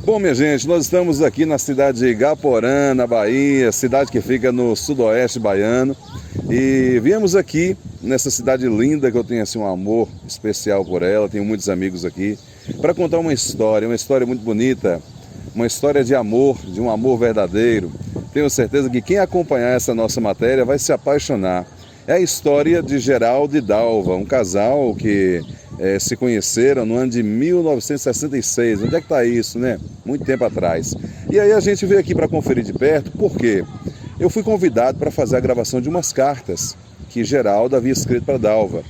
Bom, minha gente, nós estamos aqui na cidade de Igaporã, na Bahia, cidade que fica no sudoeste baiano. E viemos aqui nessa cidade linda, que eu tenho assim um amor especial por ela, tenho muitos amigos aqui, para contar uma história muito bonita, uma história de amor, de um amor verdadeiro. Tenho certeza que quem acompanhar essa nossa matéria vai se apaixonar. É a história de Geraldo e Dalva, um casal que se conheceram no ano de 1966. Onde é que está isso, né? Muito tempo atrás. E aí a gente veio aqui para conferir de perto, porque eu fui convidado para fazer a gravação de umas cartas que Geraldo havia escrito para Dalva.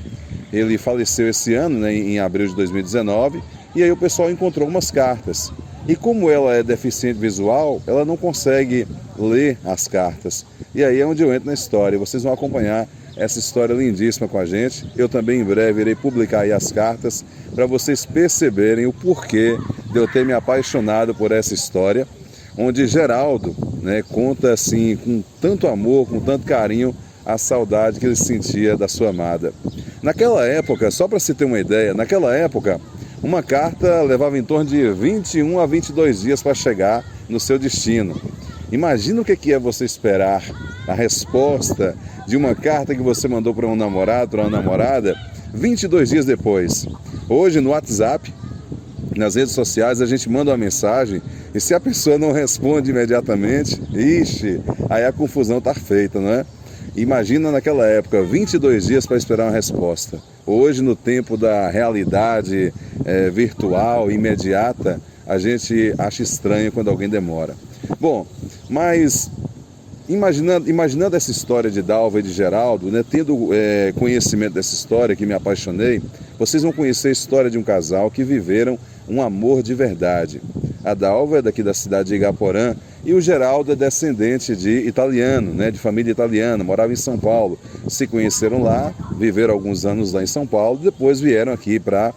Ele faleceu esse ano, né, em abril de 2019, e aí o pessoal encontrou umas cartas. E como ela é deficiente visual, ela não consegue ler as cartas. E aí é onde eu entro na história. Vocês vão acompanhar essa história lindíssima com a gente. Eu também em breve irei publicar aí as cartas para vocês perceberem o porquê de eu ter me apaixonado por essa história, onde Geraldo, né, conta assim com tanto amor, com tanto carinho, a saudade que ele sentia da sua amada. Naquela época, só para se ter uma ideia, naquela época uma carta levava em torno de 21 a 22 dias para chegar no seu destino. Imagina o que é você esperar a resposta de uma carta que você mandou para um namorado, para uma namorada, 22 dias depois. Hoje, no WhatsApp, nas redes sociais, a gente manda uma mensagem e se a pessoa não responde imediatamente, ixi, aí a confusão está feita, não é? Imagina naquela época, 22 dias para esperar uma resposta. Hoje, no tempo da realidade virtual, imediata, a gente acha estranho quando alguém demora. Bom, mas imaginando essa história de Dalva e de Geraldo, né, tendo conhecimento dessa história que me apaixonei, vocês vão conhecer a história de um casal que viveram um amor de verdade. A Dalva é daqui da cidade de Igaporã e o Geraldo é descendente de italiano, né, de família italiana, morava em São Paulo. Se conheceram lá, viveram alguns anos lá em São Paulo, depois vieram aqui para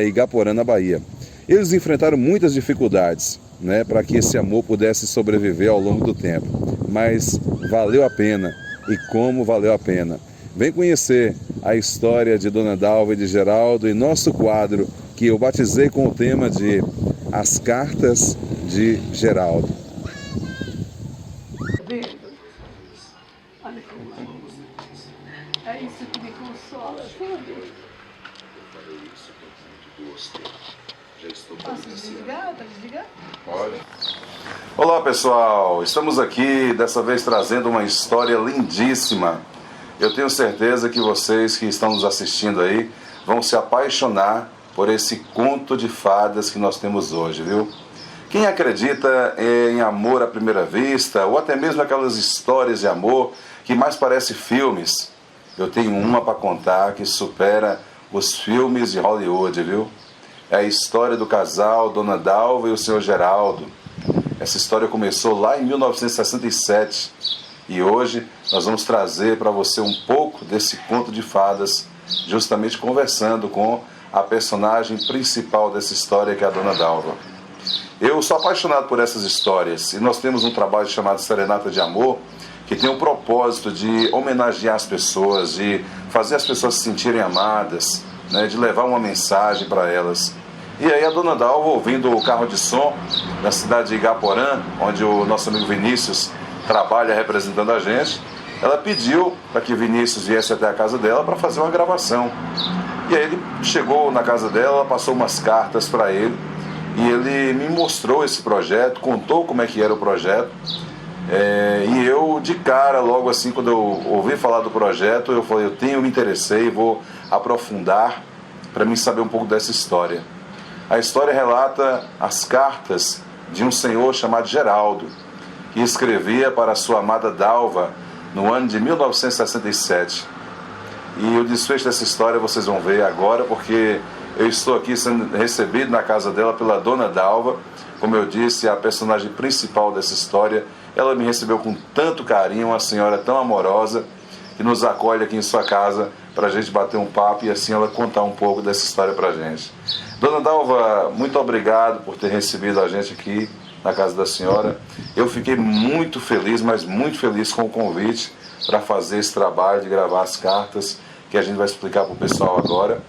Igaporã, na Bahia. Eles enfrentaram muitas dificuldades, né, para que esse amor pudesse sobreviver ao longo do tempo. Mas valeu a pena, e como valeu a pena. Vem conhecer a história de Dona Dalva e de Geraldo em nosso quadro, que eu batizei com o tema de As Cartas de Geraldo. Olha como é isso que me consola, sabe? Posso desligar? Pode desligar? Pode. Olá pessoal, estamos aqui dessa vez trazendo uma história lindíssima. Eu tenho certeza que vocês que estão nos assistindo aí vão se apaixonar por esse conto de fadas que nós temos hoje, viu? Quem acredita em amor à primeira vista, ou até mesmo aquelas histórias de amor que mais parecem filmes, eu tenho uma para contar que supera os filmes de Hollywood, viu? É a história do casal Dona Dalva e o Sr. Geraldo. Essa história começou lá em 1967 e hoje nós vamos trazer para você um pouco desse conto de fadas, justamente conversando com a personagem principal dessa história, que é a Dona Dalva. Eu sou apaixonado por essas histórias e nós temos um trabalho chamado Serenata de Amor, que tem o propósito de homenagear as pessoas, de fazer as pessoas se sentirem amadas, né, de levar uma mensagem para elas. E aí a Dona Dalva, ouvindo o carro de som da cidade de Igaporã, onde o nosso amigo Vinícius trabalha representando a gente, ela pediu para que Vinícius viesse até a casa dela para fazer uma gravação. E aí ele chegou na casa dela, passou umas cartas para ele, e ele me mostrou esse projeto, contou como é que era o projeto. E eu, de cara, logo assim, quando eu ouvi falar do projeto, eu falei, eu me interessei, vou aprofundar para mim saber um pouco dessa história. A história relata as cartas de um senhor chamado Geraldo, que escrevia para sua amada Dalva no ano de 1967. E o desfecho dessa história vocês vão ver agora, porque eu estou aqui sendo recebido na casa dela pela Dona Dalva. Como eu disse, a personagem principal dessa história. Ela me recebeu com tanto carinho, uma senhora tão amorosa, que nos acolhe aqui em sua casa para a gente bater um papo e assim ela contar um pouco dessa história para a gente. Dona Dalva, muito obrigado por ter recebido a gente aqui na casa da senhora. Eu fiquei muito feliz, mas muito feliz com o convite para fazer esse trabalho de gravar as cartas, que a gente vai explicar para o pessoal agora.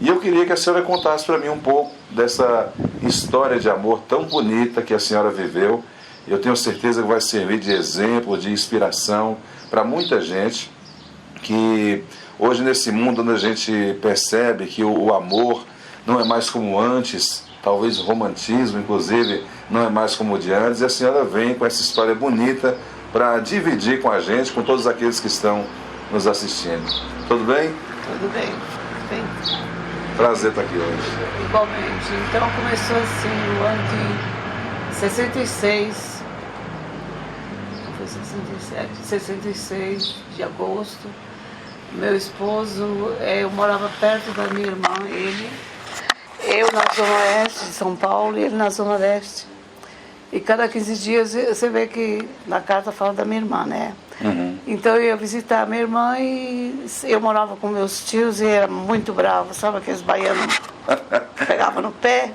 E eu queria que a senhora contasse para mim um pouco dessa história de amor tão bonita que a senhora viveu. Eu tenho certeza que vai servir de exemplo, de inspiração para muita gente, que hoje nesse mundo onde a gente percebe que o amor não é mais como antes, talvez o romantismo, inclusive, não é mais como o de antes, e a senhora vem com essa história bonita para dividir com a gente, com todos aqueles que estão nos assistindo. Tudo bem? Tudo bem, bem. Prazer estar aqui hoje. Igualmente. Então começou assim no ano de 66. Não foi 67, 66 de agosto. Meu esposo, eu morava perto da minha irmã, eu na zona oeste de São Paulo e ele na zona leste. E cada 15 dias você vê que na carta fala da minha irmã, né? Uhum. Então eu ia visitar a minha irmã e eu morava com meus tios e era muito bravo, sabe aqueles baianos que pegavam no pé?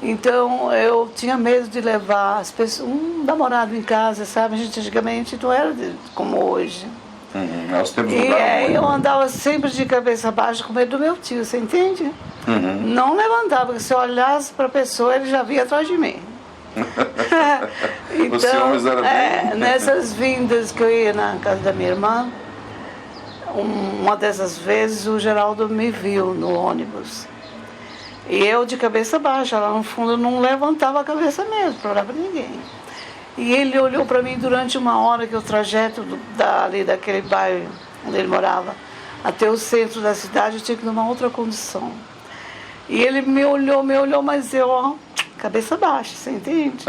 Então eu tinha medo de levar as pessoas, um namorado em casa, sabe? A gente antigamente não era como hoje. Uhum. Nós temos E eu andava sempre de cabeça baixa com medo do meu tio, você entende? Uhum. Não levantava, porque se eu olhasse para a pessoa, ele já vinha atrás de mim. Os ciúmes eram bem. Nessas vindas que eu ia na casa da minha irmã, uma dessas vezes o Geraldo me viu no ônibus. E eu de cabeça baixa, lá no fundo eu não levantava a cabeça mesmo, para olhar para ninguém. E ele olhou para mim durante uma hora, que o trajeto ali daquele bairro onde ele morava até o centro da cidade, eu tinha que ir numa outra condição. E ele me olhou, mas eu, ó, cabeça baixa, você entende?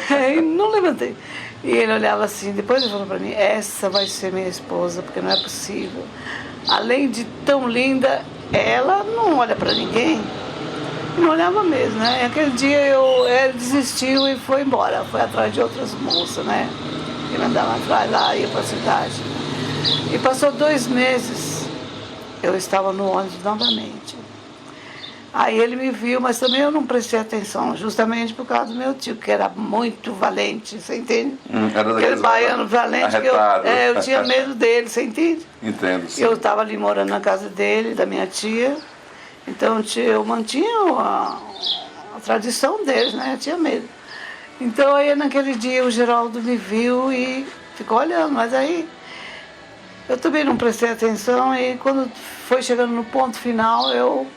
E não levantei. E ele olhava assim, depois ele falou para mim, essa vai ser minha esposa, porque não é possível. Além de tão linda, ela não olha para ninguém. E não olhava mesmo, né? E aquele dia ele desistiu e foi embora, foi atrás de outras moças, né? Ele andava atrás lá, ia para a cidade. E passou 2 meses, eu estava no ônibus novamente. Aí ele me viu, mas também eu não prestei atenção, justamente por causa do meu tio, que era muito valente, você entende? Aquele baiano valente, que eu tinha medo dele, você entende? Entendo, sim. Eu estava ali morando na casa dele, da minha tia, então eu mantinha a tradição deles, né? Eu tinha medo. Então aí naquele dia o Geraldo me viu e ficou olhando, mas aí eu também não prestei atenção e quando foi chegando no ponto final eu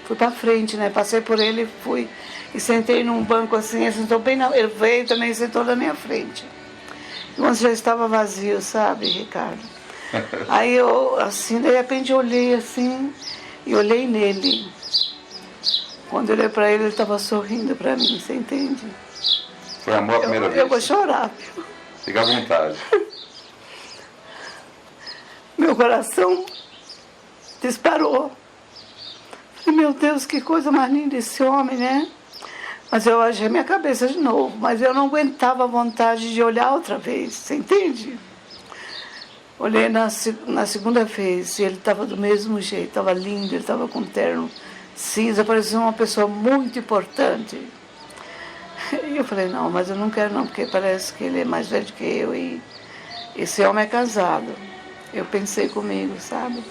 fui para frente, né? Passei por ele, fui e sentei num banco assim, ele sentou bem ele veio também e sentou na minha frente. E quando já estava vazio, sabe, Ricardo? Aí eu, assim, de repente eu olhei assim e olhei nele. Quando eu olhei para ele estava sorrindo para mim, você entende? Foi amor à primeira vez. Eu vou chorar, viu? Fica à vontade. Meu coração disparou. Meu Deus, que coisa mais linda esse homem, né? Mas eu achei minha cabeça de novo, mas eu não aguentava a vontade de olhar outra vez, você entende? Olhei na segunda vez e ele estava do mesmo jeito, estava lindo, ele estava com um terno cinza, parecia uma pessoa muito importante. E eu falei, não, mas eu não quero não, porque parece que ele é mais velho que eu e esse homem é casado. Eu pensei comigo, sabe?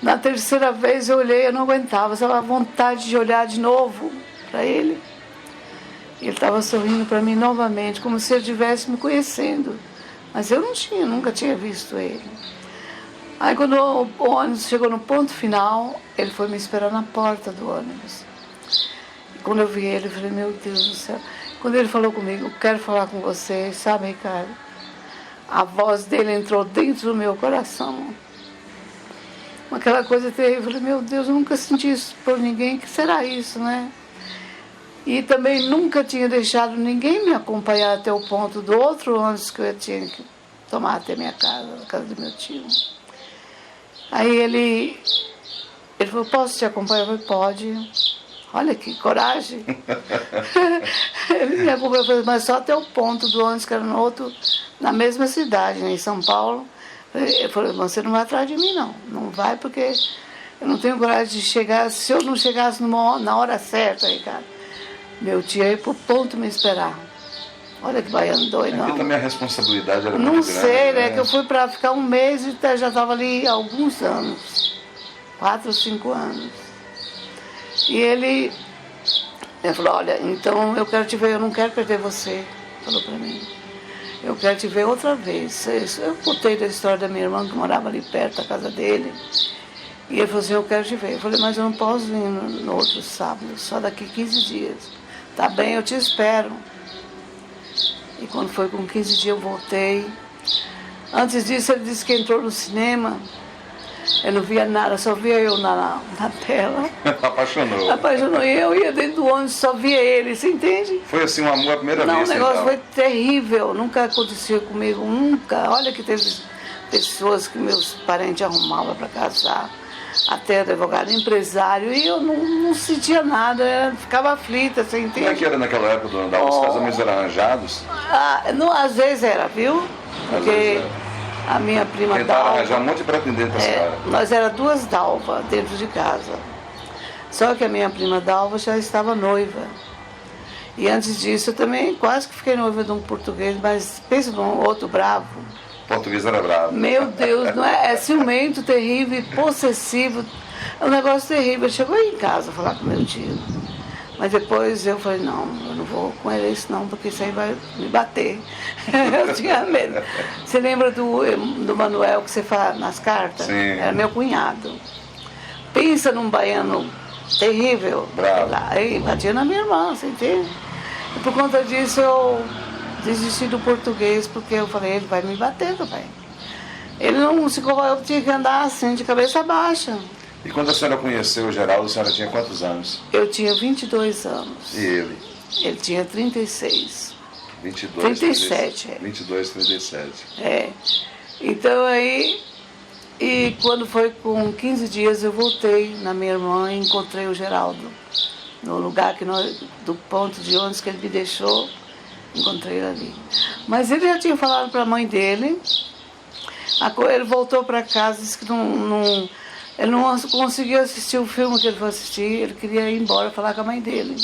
Na terceira vez eu olhei, eu não aguentava, só a vontade de olhar de novo para ele. E ele estava sorrindo para mim novamente, como se ele estivesse me conhecendo. Mas eu nunca tinha visto ele. Aí quando o ônibus chegou no ponto final, ele foi me esperar na porta do ônibus. E quando eu vi ele, eu falei, meu Deus do céu. Quando ele falou comigo, quero falar com você, sabe, Ricardo? A voz dele entrou dentro do meu coração. Aquela coisa terrível, eu falei, meu Deus, eu nunca senti isso por ninguém, que será isso, né? E também nunca tinha deixado ninguém me acompanhar até o ponto do outro ônibus que eu tinha que tomar até minha casa, a casa do meu tio. Aí ele falou, posso te acompanhar? Eu falei, pode. Olha que coragem. Ele me acompanhou, mas só até o ponto do ônibus, que era na mesma cidade, né, em São Paulo. Ele falou, você não vai atrás de mim, não. Não vai, porque eu não tenho coragem de chegar. Se eu não chegasse na hora certa, Ricardo, meu tio ia pro ponto me esperar. Olha que baiano doido, não. Aquilo também a responsabilidade era não muito sei, grande, né? Que eu fui para ficar um mês e já estava ali há alguns anos. 4 ou 5 anos. E ele falou, olha, então eu quero te ver, eu não quero perder você, falou para mim. Eu quero te ver outra vez. Eu contei da história da minha irmã que morava ali perto da casa dele. E ele falou assim, eu quero te ver. Eu falei, mas eu não posso vir no outro sábado, só daqui 15 dias. Tá bem, eu te espero. E quando foi com 15 dias eu voltei. Antes disso ele disse que entrou no cinema. Eu não via nada, só via eu na tela. Apaixonou. Apaixonou. E eu ia dentro do ônibus, só via ele, você entende? Foi assim um amor à primeira Não, vista, o negócio então. foi terrível, nunca aconteceu comigo, nunca. Olha que teve pessoas que meus parentes arrumavam para casar, até advogado, empresário, e eu não sentia nada, eu ficava aflita, você entende? Como é que era naquela época, dona Dalva? Os casamentos eram arranjados? Não, às vezes era, viu? Porque a minha prima Tentaram Dalva... arranjar um monte de pretendente para a senhora. Nós era 2 Dalva dentro de casa. Só que a minha prima Dalva já estava noiva. E antes disso eu também quase que fiquei noiva de um português, mas pensa num outro bravo. O português era bravo. Meu Deus, não é ciumento, terrível, possessivo. É um negócio terrível. Ele chegou aí em casa falar com meu tio. Mas depois eu falei, não, eu não vou com ele isso não, porque isso aí vai me bater. Eu tinha medo. Você lembra do Manuel que você fala nas cartas? Sim. Era meu cunhado. Pensa num baiano terrível. Bravo. Aí batia na minha irmã, você entende? E por conta disso eu desisti do português, porque eu falei, ele vai me bater também. Ele não se convaleu, eu tinha que andar assim, de cabeça baixa. E quando a senhora conheceu o Geraldo, a senhora tinha quantos anos? Eu tinha 22 anos. E ele? Ele tinha 36. 22, 37. 22, 37. É. Então aí, e quando foi com 15 dias eu voltei na minha irmã e encontrei o Geraldo. No lugar do ponto de ônibus que ele me deixou, encontrei ele ali. Mas ele já tinha falado para a mãe dele, ele voltou para casa, disse que ele não conseguiu assistir o filme que ele foi assistir, ele queria ir embora falar com a mãe dele.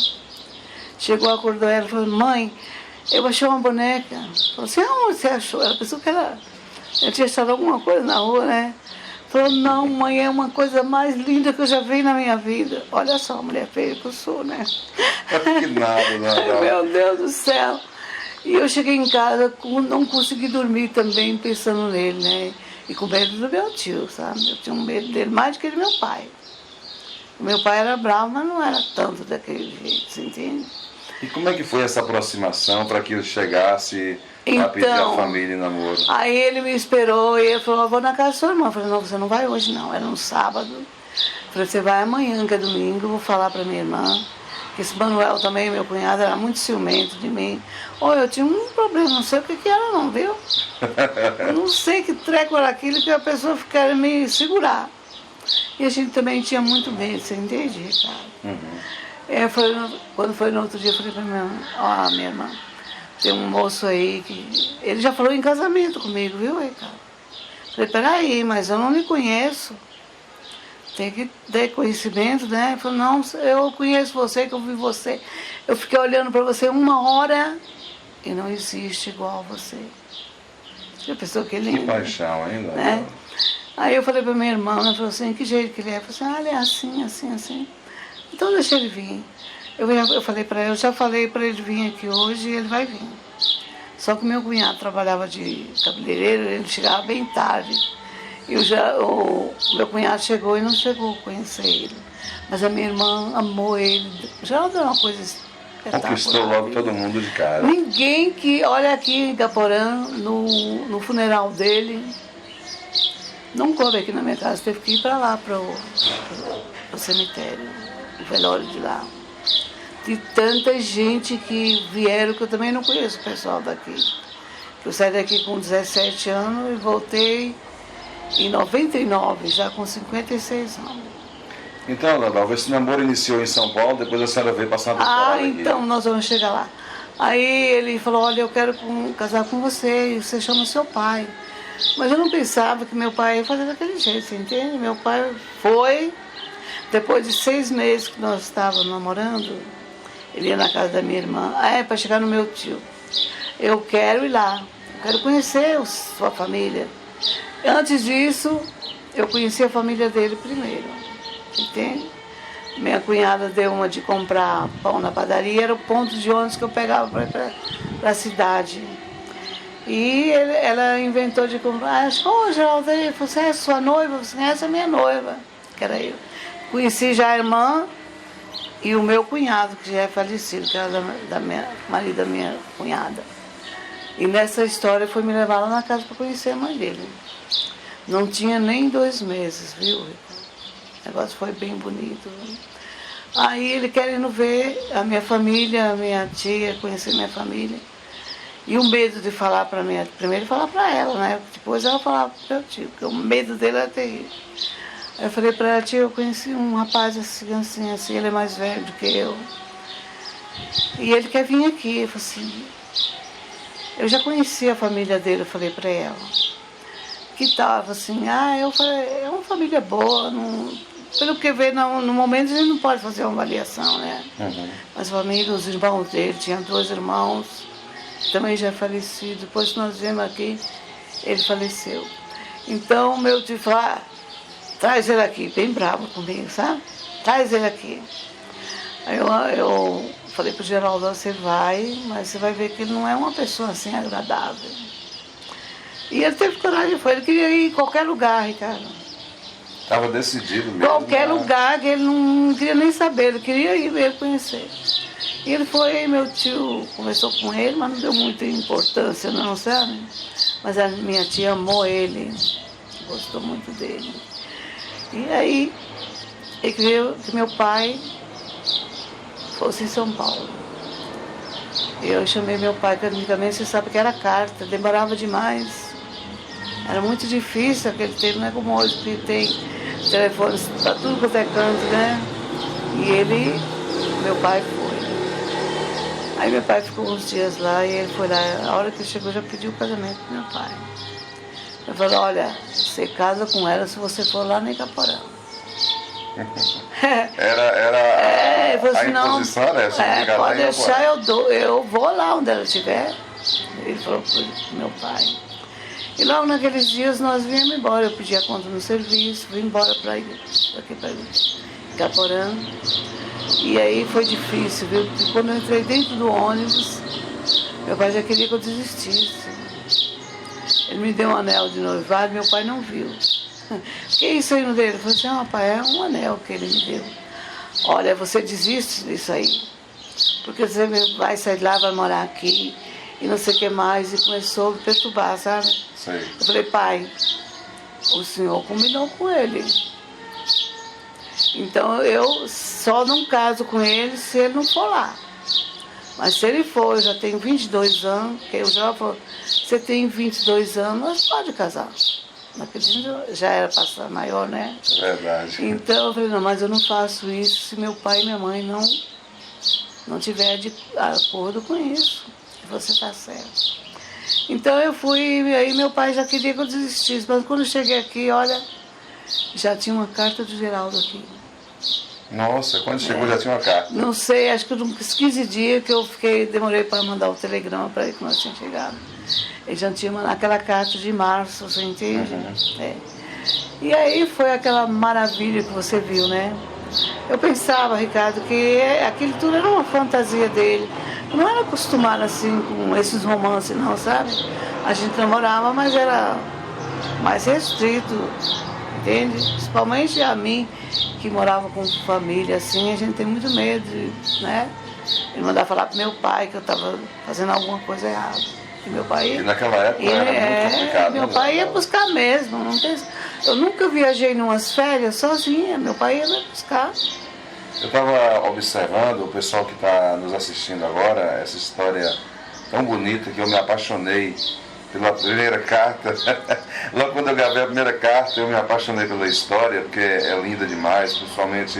Chegou, acordou ela e falou, mãe, eu achei uma boneca. Falou assim, aonde você achou? Ela pensou que ele tinha achado alguma coisa na rua, né? Falou, não, mãe, é uma coisa mais linda que eu já vi na minha vida. Olha só a mulher feia que eu sou, né? Que nada, não. Meu Deus do céu. E eu cheguei em casa, não consegui dormir também pensando nele, né? E com medo do meu tio, sabe? Eu tinha um medo dele mais do que do meu pai. O meu pai era bravo, mas não era tanto daquele jeito, você entende? E como é que foi essa aproximação para que ele chegasse a pedir a família em namoro? Aí ele me esperou e ele falou, eu vou na casa da sua irmã. Eu falei, não, você não vai hoje não, era um sábado. Eu falei, você vai amanhã, que é domingo, eu vou falar para minha irmã. Que esse Manuel também, meu cunhado, era muito ciumento de mim. Olha, eu tinha um problema, não sei o que era não, viu? Eu não sei que treco era aquilo que a pessoa ficava me segurar. E a gente também tinha muito medo, você entende, Ricardo? Uhum. Quando foi no outro dia, eu falei pra minha irmã, ó, minha irmã, tem um moço aí que... Ele já falou em casamento comigo, viu, Ricardo? Falei, peraí, mas eu não me conheço. Tem que ter conhecimento, né? Ele falou, não, eu conheço você, que eu vi você. Eu fiquei olhando pra você 1 hora e não existe igual a você. Já pensou que lindo? Que paixão ainda. Né? Aí eu falei pra minha irmã, ela falou assim, que jeito que ele é? Eu falei assim, ele é assim, assim, assim. Então deixa ele vir. Eu falei pra ela, eu já falei pra ele vir aqui hoje e ele vai vir. Só que meu cunhado trabalhava de cabeleireiro, ele chegava bem tarde. E o meu cunhado chegou e não chegou a conhecer ele. Mas a minha irmã amou ele. Já era uma coisa espetacular. Conquistou logo todo mundo de cara. Ninguém que... Olha aqui em Gaporã, no funeral dele, não coube aqui na minha casa, teve que ir para lá, para o cemitério, o velório de lá. De tanta gente que vieram, que eu também não conheço o pessoal daqui. Eu saí daqui com 17 anos e voltei em 99, já com 56 anos. Então, Nadalva, esse namoro iniciou em São Paulo, depois a senhora veio passar uma temporada aqui. Então, nós vamos chegar lá. Aí ele falou, olha, eu quero casar com você, e você chama seu pai. Mas eu não pensava que meu pai ia fazer daquele jeito, você entende? Meu pai foi, depois de 6 meses que nós estávamos namorando, ele ia na casa da minha irmã, para chegar no meu tio. Eu quero ir lá, eu quero conhecer sua família. Antes disso, eu conheci a família dele primeiro. entende? Minha cunhada deu uma de comprar pão na padaria, era o ponto de ônibus que eu pegava para ir para a cidade. E ela inventou de comprar, ô Geraldo, você é sua noiva? Você essa é minha noiva, que era eu. Conheci já a irmã e o meu cunhado, que já é falecido, que era da minha marido da minha cunhada. E nessa história foi me levar lá na casa para conhecer a mãe dele. Não tinha nem 2 meses, viu? O negócio foi bem bonito. Aí ele querendo ver a minha família, a minha tia, conhecer minha família. E o medo de falar para minha... Primeiro falar para ela, né? Depois ela falava para o meu tio, porque o medo dele era terrível. Aí eu falei para ela, tia, eu conheci um rapaz assim, ele é mais velho do que eu. E ele quer vir aqui. Eu falei assim... Eu já conhecia a família dele, eu falei para ela. Que tava assim, eu falei, é uma família boa, não... Pelo que vê, no momento a gente não pode fazer uma avaliação, né? Uhum. Mas a família, os irmãos dele, tinha 2 irmãos, também já falecido. Depois que nós viemos aqui, ele faleceu. Então, meu tio falou, traz ele aqui, bem bravo comigo, sabe? Traz ele aqui. Aí eu falei pro Geraldo, você vai, mas você vai ver que ele não é uma pessoa assim agradável. E ele teve coragem, ele queria ir em qualquer lugar, Ricardo. Estava decidido mesmo. Qualquer lugar que ele não queria nem saber, ele queria ir mesmo conhecer. E ele foi, meu tio conversou com ele, mas não deu muita importância não, sabe? Mas a minha tia amou ele, gostou muito dele. E aí, ele queria que meu pai fosse em São Paulo. Eu chamei meu pai, que antigamente você sabe que era carta, demorava demais. Era muito difícil aquele tempo, não é como hoje que tem telefones para tudo quanto é canto, né? E ele, meu pai foi. Aí meu pai ficou uns dias lá e ele foi lá. A hora que ele chegou, já pediu o casamento pro meu pai. Eu falei, olha, você casa com ela se você for lá em Caporã. Era ele falou assim, a imposição era essa. Pode deixar, eu vou lá onde ela estiver. Ele falou pro meu pai. E logo naqueles dias nós viemos embora, eu pedi a conta no serviço, vim embora para Caporã. E aí foi difícil, viu? Porque quando eu entrei dentro do ônibus, meu pai já queria que eu desistisse. Ele me deu um anel de noivado, meu pai não viu. Que isso aí no dele? Eu falei assim, pai, é um anel que ele me deu. Olha, você desiste disso aí, porque você vai sair de lá, vai morar aqui, e não sei o que mais, e começou a me perturbar, sabe? Sim. Eu falei, pai, o senhor combinou com ele. Então eu só não caso com ele se ele não for lá. Mas se ele for, eu já tenho 22 anos, porque o João falou, você tem 22 anos, nós pode casar. Naquele dia já era passar maior, né? Verdade. Então eu falei, não, mas eu não faço isso se meu pai e minha mãe não tiver de acordo com isso. Você está certo. Então eu fui, e aí meu pai já queria que eu desistisse, mas quando eu cheguei aqui, olha, já tinha uma carta do Geraldo aqui. Nossa, quando chegou já tinha uma carta. Não sei, acho que uns 15 dias que eu demorei para mandar o telegrama para ele que nós tínhamos chegado. Ele já tinha mandado aquela carta de março, você entende? Uhum. E aí foi aquela maravilha que você viu, né? Eu pensava, Ricardo, que aquilo tudo era uma fantasia dele. Eu não era acostumada assim com esses romances não, sabe? A gente namorava, mas era mais restrito, entende? Principalmente a mim, que morava com família assim, a gente tem muito medo, né? Ele mandava falar pro meu pai que eu estava fazendo alguma coisa errada. E meu pai... E naquela época era muito complicado. Meu pai ia buscar mesmo. Eu nunca viajei em umas férias sozinha, meu pai ia me buscar. Eu estava observando o pessoal que está nos assistindo agora, essa história tão bonita que eu me apaixonei pela primeira carta. Logo quando eu gravei a primeira carta, eu me apaixonei pela história, porque é linda demais, principalmente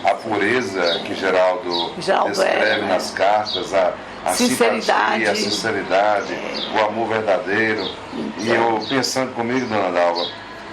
a pureza que Geraldo descreve nas cartas, a sinceridade, simpatia, a sinceridade, o amor verdadeiro. E eu pensando comigo, dona Dalva,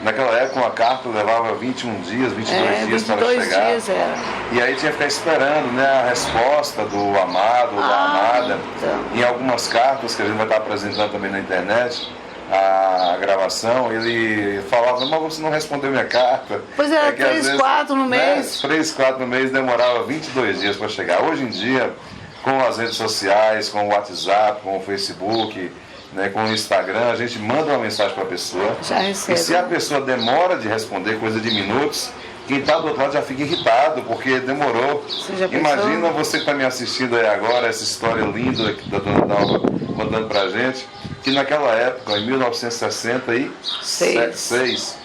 naquela época uma carta levava 21 dias, 22 dias para chegar. Dias era. E aí tinha que ficar esperando, né, a resposta do amado ou da amada. Então. Em algumas cartas que a gente vai estar apresentando também na internet, a gravação, ele falava, mas você não respondeu minha carta. Pois é, que, às 3, vezes, 4 no mês. 3, 4 no mês, demorava 22 dias para chegar. Hoje em dia, com as redes sociais, com o WhatsApp, com o Facebook, né, com o Instagram, a gente manda uma mensagem para a pessoa. Já recebe. E se a pessoa demora de responder, coisa de minutos, quem está do outro lado já fica irritado, porque demorou. Imagina você que está me assistindo aí agora, essa história linda que a dona Dalva contando para a gente, que naquela época, em 1966,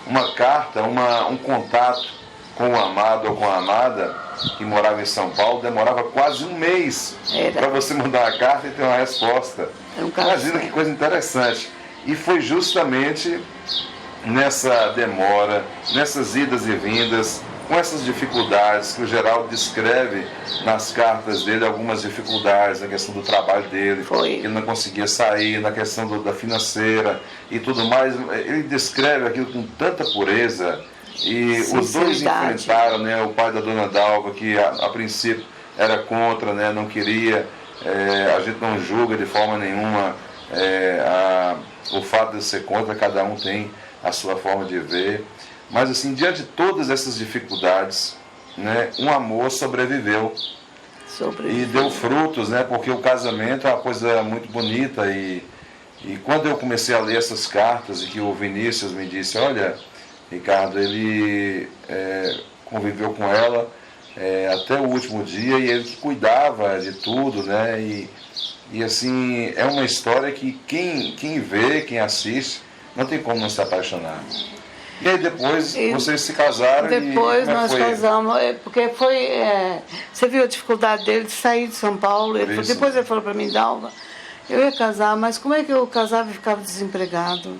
uma carta, um contato com o amado ou com a amada, que morava em São Paulo, demorava quase um mês para você mandar a carta e ter uma resposta. Imagina que coisa interessante. E foi justamente nessa demora, nessas idas e vindas, com essas dificuldades que o Geraldo descreve nas cartas dele, algumas dificuldades na questão do trabalho dele, ele não conseguia sair, na questão da financeira e tudo mais. Ele descreve aquilo com tanta pureza. E os dois enfrentaram, né, o pai da dona Dalva, que a princípio era contra, né, não queria, a gente não julga de forma nenhuma o fato de ser contra, cada um tem a sua forma de ver, mas assim, diante de todas essas dificuldades, né, um amor sobreviveu e deu frutos, né, porque o casamento é uma coisa muito bonita e quando eu comecei a ler essas cartas e que o Vinícius me disse, olha, Ricardo, ele conviveu com ela até o último dia e ele que cuidava de tudo, né? E assim, é uma história que quem vê, quem assiste, não tem como não se apaixonar. E aí depois vocês se casaram depois nós casamos, porque foi... você viu a dificuldade dele de sair de São Paulo, depois ele falou para mim, Dalva, eu ia casar, mas como é que eu casava e ficava desempregado?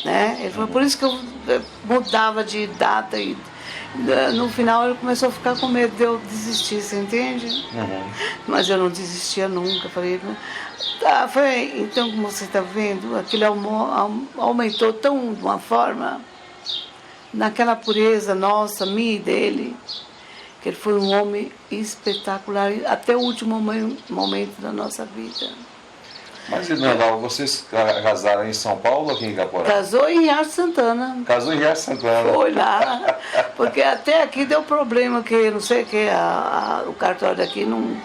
Né? Ele falou, por isso que eu mudava de data e no final ele começou a ficar com medo de eu desistir, você entende? Mas eu não desistia nunca. Falei, então como você está vendo, aquele amor aumentou tão de uma forma, naquela pureza nossa, minha e dele, que ele foi um homem espetacular até o último momento da nossa vida. Mas, Dalva, vocês casaram em São Paulo ou aqui em Igaporã? Casou em Riacho Santana. Casou em Riacho Santana. Foi lá, porque até aqui deu problema, que não sei o que, o cartório daqui não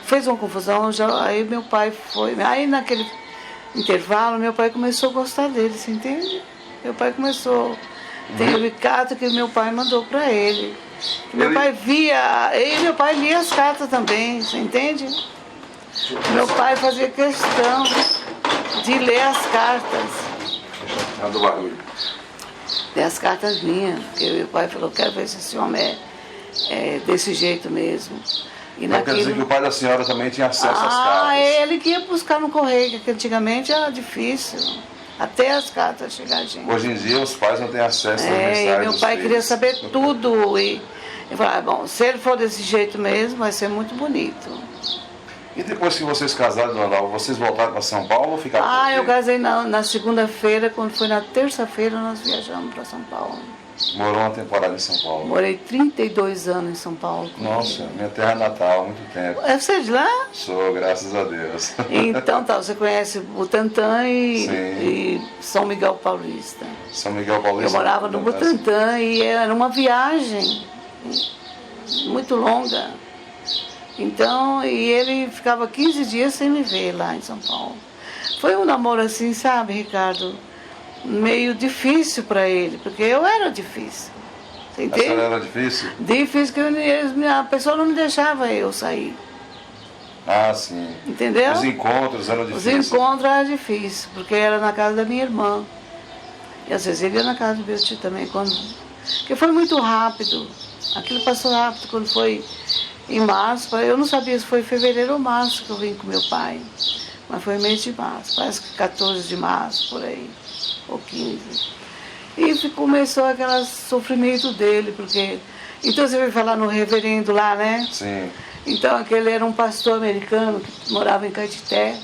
fez uma confusão, aí meu pai foi, aí naquele intervalo meu pai começou a gostar dele, você entende? Meu pai começou, tem o Ricardo que meu pai mandou para ele. Meu pai via, e meu pai lia as cartas também, você entende? Meu pai fazia questão de ler as cartas. Do barulho. Ler as cartas minhas, porque meu pai falou, quero ver se esse homem é desse jeito mesmo. E não quer dizer que o pai da senhora também tinha acesso às cartas? Ele que ia buscar no correio, que antigamente era difícil. Até as cartas chegar, gente. Hoje em dia os pais não têm acesso às mensagens. E meu pai queria saber tudo. E eu falava, bom, se ele for desse jeito mesmo, vai ser muito bonito. E depois que vocês casaram, dona Dalva, vocês voltaram para São Paulo ou ficaram por aqui? Eu casei na segunda-feira, quando foi na terça-feira nós viajamos para São Paulo. Morou uma temporada em São Paulo? Morei 32 anos em São Paulo. Nossa, minha terra natal, há muito tempo. Você é de lá? Sou, graças a Deus. Então tá, você conhece Butantã e São Miguel Paulista. São Miguel Paulista. Eu morava no Butantã e era uma viagem muito longa. Então, e ele ficava 15 dias sem me ver lá em São Paulo. Foi um namoro assim, sabe, Ricardo? Meio difícil para ele, porque eu era difícil. Você entende? A senhora era difícil? Difícil, que a pessoa não me deixava eu sair. Ah, sim. Entendeu? Os encontros eram difíceis? Os encontros eram difíceis, porque era na casa da minha irmã. E às vezes ele ia na casa do meu tio também, porque foi muito rápido. Aquilo passou rápido quando foi em março. Eu não sabia se foi em fevereiro ou março que eu vim com meu pai. Mas foi mês de março, parece que 14 de março, por aí, ou 15. E começou aquele sofrimento dele, porque... Então você veio falar no reverendo lá, né? Sim. Então aquele era um pastor americano que morava em Caetité.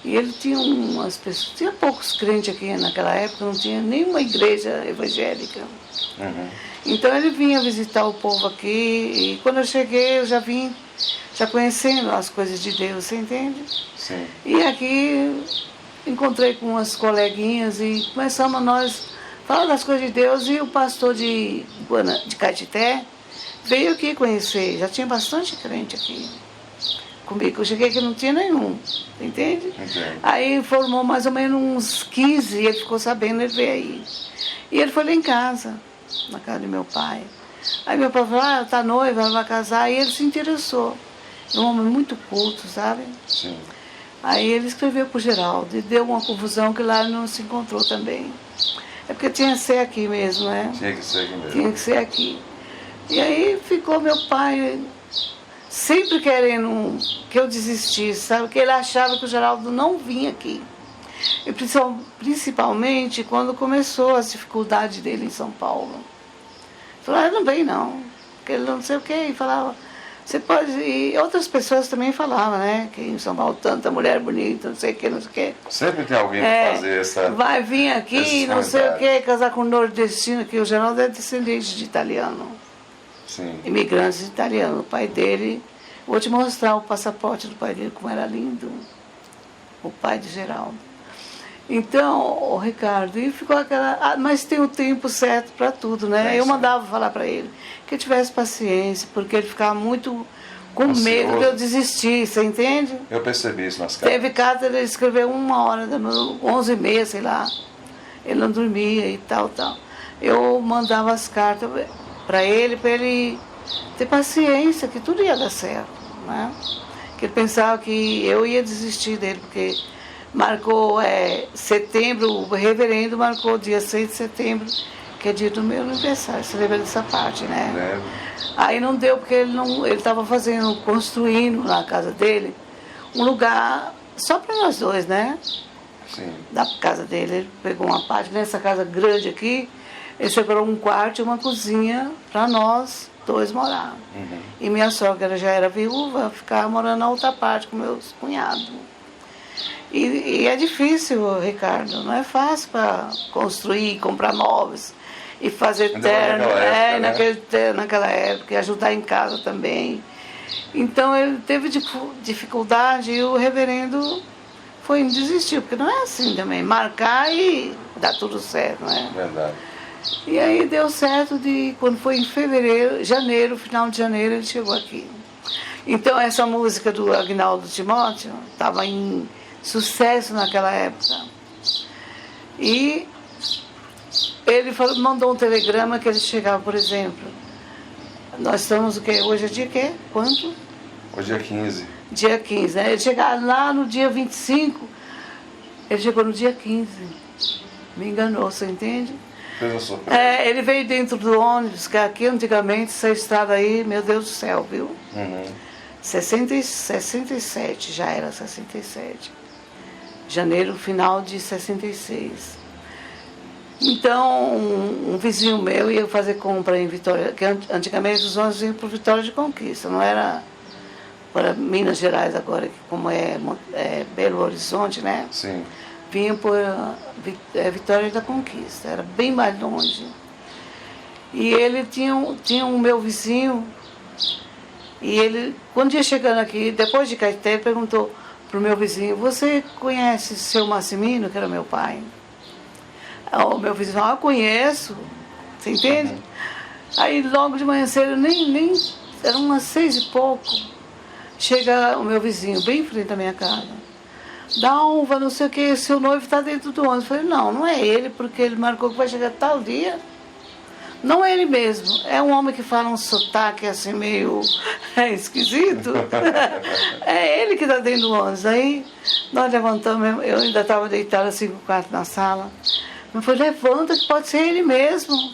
E ele tinha umas pessoas... Tinha poucos crentes aqui naquela época, não tinha nenhuma igreja evangélica. Então ele vinha visitar o povo aqui, e quando eu cheguei eu já vim conhecendo as coisas de Deus, você entende? Sim. E aqui encontrei com umas coleguinhas e começamos nós a falar das coisas de Deus, e o pastor de Caetité veio aqui conhecer, já tinha bastante crente aqui comigo. Eu cheguei aqui não tinha nenhum, entende? Entendo. Aí formou mais ou menos uns 15, e ele ficou sabendo, ele veio aí. E ele foi lá em casa, na casa de meu pai. Aí meu pai falou, tá noiva, ela vai casar, e ele se interessou. É um homem muito culto, sabe? Sim. Aí ele escreveu pro Geraldo, e deu uma confusão que lá ele não se encontrou também. É porque tinha que ser aqui mesmo, né? Tinha que ser aqui mesmo. Tinha que ser aqui. E aí ficou meu pai sempre querendo que eu desistisse, sabe? Porque ele achava que o Geraldo não vinha aqui. E principalmente quando começou as dificuldades dele em São Paulo. Falou, não vem não, porque ele não sei o quê. E falava, você pode... E outras pessoas também falavam, né? Que em São Paulo tanta mulher bonita, não sei o quê, não sei o quê. Sempre tem alguém que fazer essa... Vai vir aqui, não sei o quê, casar com um nordestino, que o Geraldo é descendente de italiano. Sim. Imigrantes italianos. O pai dele... Vou te mostrar o passaporte do pai dele, como era lindo. O pai de Geraldo. Então, o Ricardo, e ficou aquela... mas tem o tempo certo para tudo, né? Eu mandava falar para ele que ele tivesse paciência, porque ele ficava muito com medo de eu desistir, você entende? Eu percebi isso nas cartas. Teve carta, ele escreveu 1h, 11h30, sei lá. Ele não dormia e tal. Eu mandava as cartas para ele ter paciência, que tudo ia dar certo, né? Que ele pensava que eu ia desistir dele, porque marcou setembro, o reverendo marcou dia 6 de setembro, que é dia do meu aniversário, você lembra dessa parte, né? Lembro. Aí não deu, porque ele estava construindo na casa dele um lugar só para nós dois, né? Sim. Da casa dele, ele pegou uma parte, nessa casa grande aqui, ele separou um quarto e uma cozinha para nós dois morar. Uhum. E minha sogra já era viúva, ficava morando na outra parte com meus cunhados. E é difícil, Ricardo, não é fácil para construir, comprar móveis e fazer terno, naquela época, e ajudar em casa também. Então ele teve dificuldade e o reverendo foi desistiu, porque não é assim também, marcar e dar tudo certo, não é? Verdade. E aí deu certo quando foi em janeiro, final de janeiro, ele chegou aqui. Então essa música do Agnaldo Timóteo estava em sucesso naquela época. E ele mandou um telegrama que ele chegava, por exemplo. Nós estamos o quê? Hoje é dia quê? Quanto? Hoje é 15. Dia 15, né? Ele chegava lá no dia 25, ele chegou no dia 15. Me enganou, você entende? Fez uma surpresa. Ele veio dentro do ônibus, que aqui antigamente, essa estrada aí, meu Deus do céu, viu? Uhum. 67, já era 67. Janeiro, final de 66. Então, um vizinho meu ia fazer compra em Vitória, que antigamente os ônibus iam para Vitória de Conquista, não era para Minas Gerais agora, que como é Belo Horizonte, né? Sim. Vinha por Vitória da Conquista, era bem mais longe. E ele tinha um meu vizinho, e ele, quando ia chegando aqui, depois de Caeté, ele perguntou pro meu vizinho, você conhece seu Massimino, que era meu pai? O meu vizinho, eu conheço, você entende? Uhum. Aí logo de manhã cedo, nem eram umas 6 e pouco, chega o meu vizinho, bem em frente à minha casa. Dalva, não sei o que, seu noivo está dentro do ônibus. Eu falei, não é ele, porque ele marcou que vai chegar tal dia. Não é ele mesmo, é um homem que fala um sotaque assim meio esquisito. É ele que está dentro do ônibus. Aí nós levantamos, eu ainda estava deitada assim com o quarto na sala. Eu falei, levanta que pode ser ele mesmo.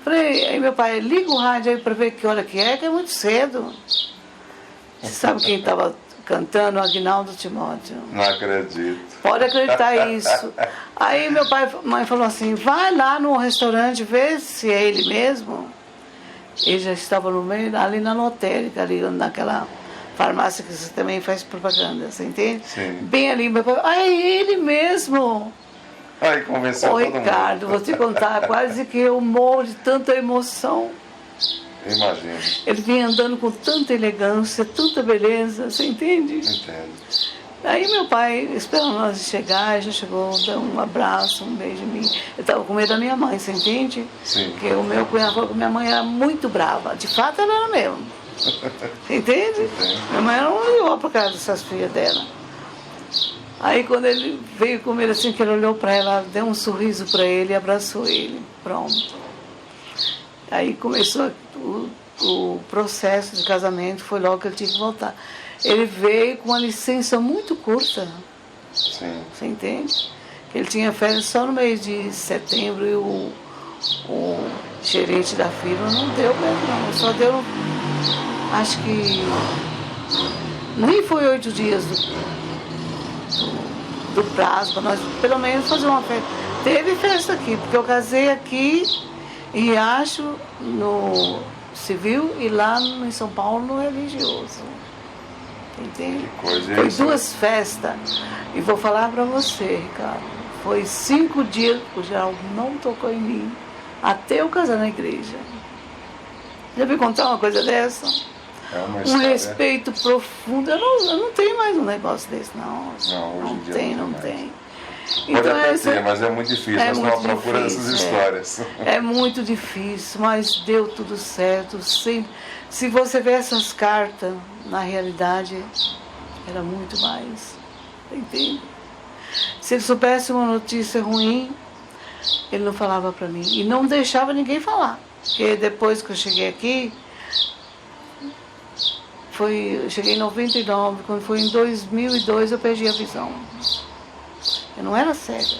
Falei, aí meu pai, liga o rádio aí para ver que hora que é muito cedo. Você sabe quem estava cantando? Agnaldo Timóteo. Não acredito. Pode acreditar isso. Aí mãe falou assim, vai lá no restaurante, vê se é ele mesmo. Ele já estava no meio, ali na lotérica, ali naquela farmácia que você também faz propaganda, você entende? Sim. Bem ali, meu pai, é ele mesmo. Aí convenceu todo mundo. Ricardo, vou te contar, quase que eu morro de tanta emoção. Imagino. Ele vinha andando com tanta elegância, tanta beleza, você entende? Entendo. Aí meu pai, esperando nós chegar, já chegou, deu um abraço, um beijo em mim. Eu estava com medo da minha mãe, você entende? Sim. Porque o meu cunhado falou que minha mãe era muito brava. De fato, ela era mesmo. Você entende? Minha mãe não olhou para casa dessas filhas dela. Aí quando ele veio comigo assim, que ele olhou para ela, deu um sorriso para ele e abraçou ele. Pronto. Aí começou o processo de casamento, foi logo que ele tinha que voltar. Ele veio com uma licença muito curta. Sim. Você entende? Ele tinha férias só no mês de setembro e o gerente da firma não deu mesmo, não. Só deu, acho que nem foi 8 dias do prazo para nós, pelo menos, fazer uma festa. Teve festa aqui, porque eu casei aqui em Riacho, no civil, e lá em São Paulo, no religioso. Entende? Que coisa Foi isso. 2 festas. E vou falar para você, Ricardo. Foi 5 dias que o Geraldo não tocou em mim, até eu casar na igreja. Já me contar uma coisa dessa? É uma Um história. respeito profundo. Eu não tenho mais um negócio desse, não. Não, hoje em dia tem, não não tem mais. tem. Pode até essa- ter, mas é muito difícil. é Nós estamos à muito procura dessas difícil, histórias. É muito difícil, mas deu tudo certo. Se você vê essas cartas, na realidade, era muito mais. Entende? Se ele soubesse uma notícia ruim, ele não falava para mim. E não deixava ninguém falar. Porque depois que eu cheguei aqui, eu cheguei em 99, quando foi em 2002 eu perdi a visão. Eu não era cega.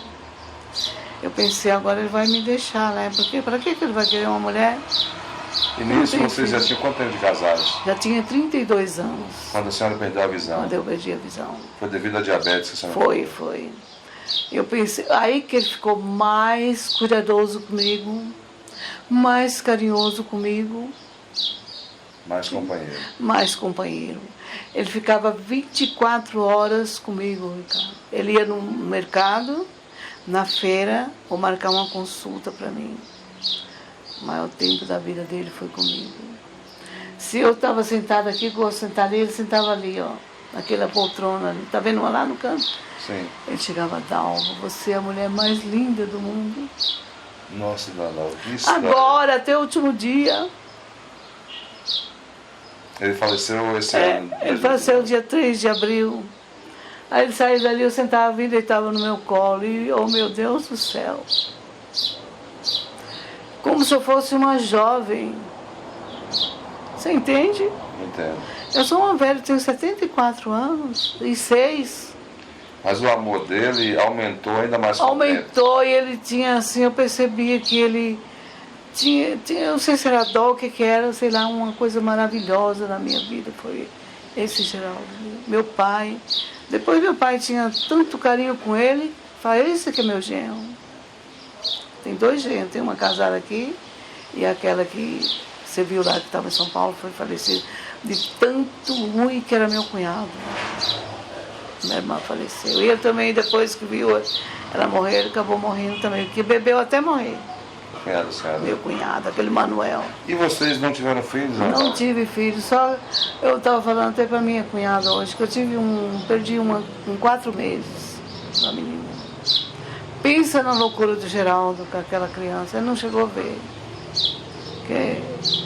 Eu pensei, agora ele vai me deixar, né? Porque para que ele vai querer uma mulher? E nisso tem vocês já filho. tinham quanto tempo de casados? Já tinha 32 anos Quando a senhora perdeu a visão? quando eu perdi a visão. Foi devido à diabetes que a senhora Foi. Eu pensei, aí que ele ficou mais cuidadoso comigo, mais carinhoso comigo, Mais companheiro. mais companheiro. Ele ficava 24 horas comigo, Ricardo. Ele ia no mercado, na feira, ou marcar uma consulta para mim. O maior tempo da vida dele foi comigo. Se eu estava sentada aqui, que eu sentada ali, ele sentava ali, ó, naquela poltrona ali. Tá vendo lá no canto? Sim. Ele chegava, Dalva, você é a mulher mais linda do mundo. Nossa, Dalva, que história. Agora, até o último dia. Ele faleceu esse ano. Ele faleceu dia 3 de abril. Aí ele saiu dali, eu sentava e deitava no meu colo. E, oh meu Deus do céu. Como se eu fosse uma jovem. Você entende? Entendo. Eu sou uma velha, tenho 74 anos e 6. Mas o amor dele aumentou ainda mais com o tempo. Aumentou e ele tinha assim, eu percebia que ele tinha eu não sei se era dó, o que era, sei lá, uma coisa maravilhosa na minha vida. Foi esse Geraldo, meu pai. Depois meu pai tinha tanto carinho com ele, falei, esse aqui é meu genro. Tem 2 genros, tem uma casada aqui e aquela que você viu lá que estava em São Paulo, foi falecida de tanto ruim que era meu cunhado. Minha irmã faleceu. E eu também, depois que viu ela morrer, ele acabou morrendo também, porque bebeu até morrer. Cunhado, senhora. Meu cunhado, aquele Manuel. E vocês não tiveram filhos? Não tive filho, só eu estava falando até para minha cunhada hoje, que eu perdi uma com 4 meses, uma menina. Pensa na loucura do Geraldo com aquela criança, ele não chegou a ver, porque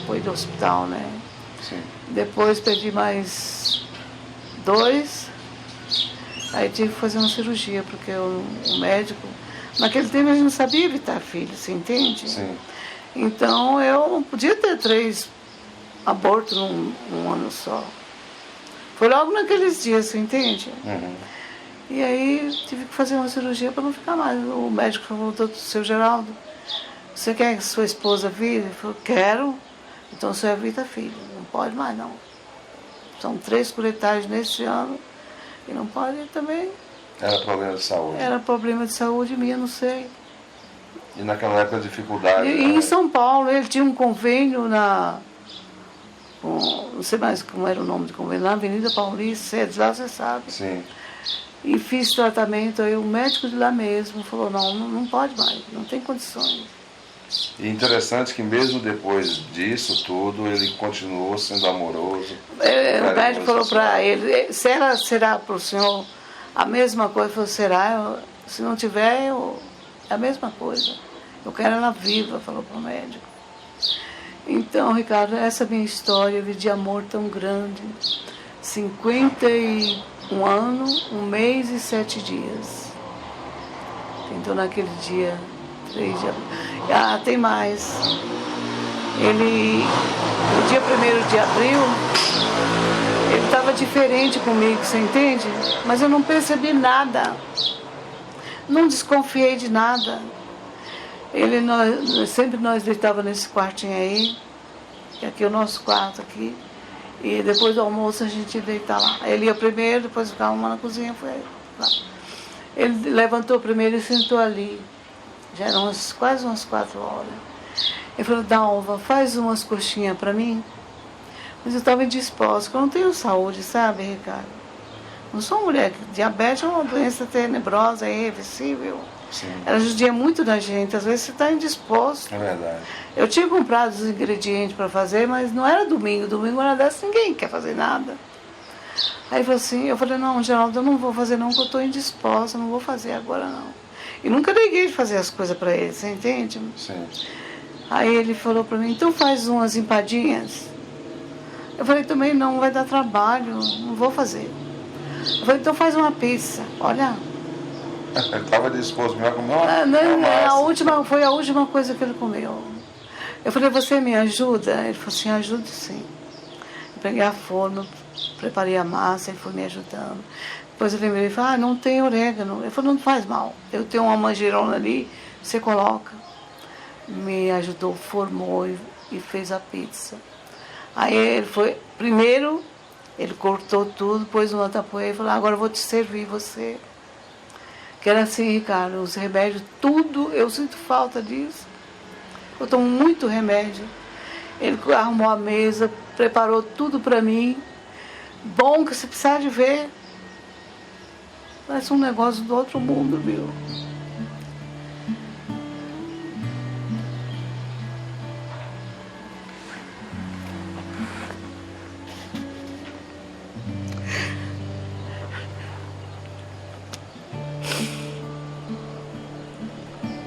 foi do hospital, né? Sim. Depois perdi mais 2, aí tive que fazer uma cirurgia, porque o médico, naquele tempo a gente não sabia evitar filhos, você entende? Sim. Então eu não podia ter 3 abortos num ano só. Foi logo naqueles dias, você entende? Uhum. E aí tive que fazer uma cirurgia para não ficar mais. O médico falou, seu Geraldo, você quer que sua esposa vire? Ele falou, quero. Então você evita filho, não pode mais não. São 3 coletagens nesse ano e não pode também. Era problema de saúde. Era problema de saúde minha, não sei. E naquela época a dificuldade. E em São Paulo, ele tinha um convênio não sei mais como era o nome do convênio, na Avenida Paulista, lá você sabe. Sim. E fiz tratamento, aí o médico de lá mesmo falou, não pode mais, não tem condições. E interessante que mesmo depois disso tudo, ele continuou sendo amoroso. O médico falou para ele, será para o senhor A mesma coisa, falou, será? Se não tiver, é a mesma coisa. Eu quero ela viva, falou para o médico. Então, Ricardo, essa é a minha história de amor tão grande. 51 anos, 1 mês e 7 dias. Então, naquele dia, 3 de abril. Ah, tem mais. Ele, no dia 1º de abril, ele estava diferente comigo, você entende? Mas eu não percebi nada. Não desconfiei de nada. Sempre nós deitávamos nesse quartinho aí, que aqui é o nosso quarto aqui, e depois do almoço a gente deitava lá. Ele ia primeiro, depois ficava uma na cozinha, foi lá. Ele levantou primeiro e sentou ali. Já eram quase umas 4 horas. Ele falou, Dalva, faz umas coxinhas para mim. Mas eu estava indisposta, porque eu não tenho saúde, sabe, Ricardo? Não sou mulher, diabetes é uma doença tenebrosa, é irreversível. Sim. Ela judia muito da gente, às vezes você está indisposto. É verdade. Eu tinha comprado os ingredientes para fazer, mas não era domingo. Domingo era dessa, ninguém quer fazer nada. Aí ele falou assim, eu falei, não, Geraldo, eu não vou fazer não, porque eu estou indisposta, não vou fazer agora não. E nunca neguei de fazer as coisas para ele, você entende? Sim. Aí ele falou para mim, então faz umas empadinhas. Eu falei, também não, vai dar trabalho, não vou fazer. Eu falei, então faz uma pizza, olha. Ele estava disposto a comer uma foi a última coisa que ele comeu. Eu falei, você me ajuda? Ele falou assim, ajudo sim. Eu peguei a forma, preparei a massa, ele foi me ajudando. Depois eu lembrei, ele falou, não tem orégano. Ele falou, não faz mal, eu tenho uma manjerona ali, você coloca. Me ajudou, formou e fez a pizza. Aí ele foi, primeiro ele cortou tudo, pôs no tapoeira e falou, agora eu vou te servir você. Que era assim, Ricardo, os remédios, tudo, eu sinto falta disso. Eu tomo muito remédio. Ele arrumou a mesa, preparou tudo para mim. Bom que você precisa de ver. Parece um negócio do outro mundo, viu?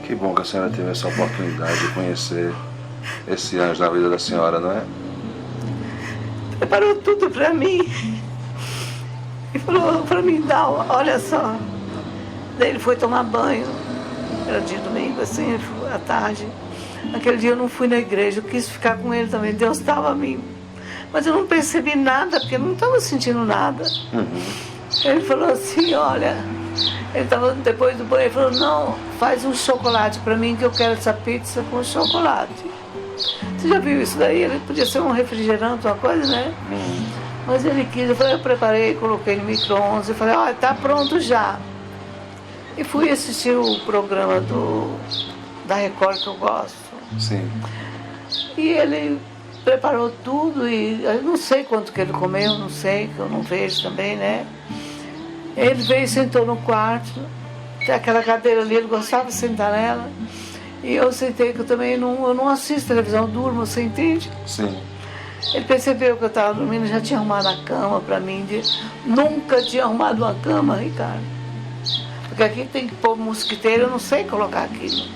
Que bom que a senhora teve essa oportunidade de conhecer esse anjo na vida da senhora, não é? Preparou tudo para mim. E falou para mim, olha só. Daí ele foi tomar banho. Era dia de domingo, assim, à tarde. Naquele dia eu não fui na igreja, eu quis ficar com ele também. Deus estava a mim. Mas eu não percebi nada, porque eu não estava sentindo nada. Ele falou assim, olha... Ele estava depois do banho, ele falou, não, faz um chocolate para mim que eu quero essa pizza com chocolate. Você já viu isso daí? Ele podia ser um refrigerante, uma coisa, né? Mas ele quis, eu preparei, coloquei no micro-ondas e falei, olha, tá pronto já. E fui assistir o programa da Record que eu gosto. Sim. E ele preparou tudo e eu não sei quanto que ele comeu, não sei, que eu não vejo também, né? Ele veio e sentou no quarto, tem aquela cadeira ali, ele gostava de sentar nela. E eu sentei, que eu também não assisto televisão, eu durmo, você entende? Sim. Ele percebeu que eu estava dormindo, já tinha arrumado a cama para mim. Nunca tinha arrumado uma cama, Ricardo. Porque aqui tem que pôr mosquiteiro, eu não sei colocar aquilo.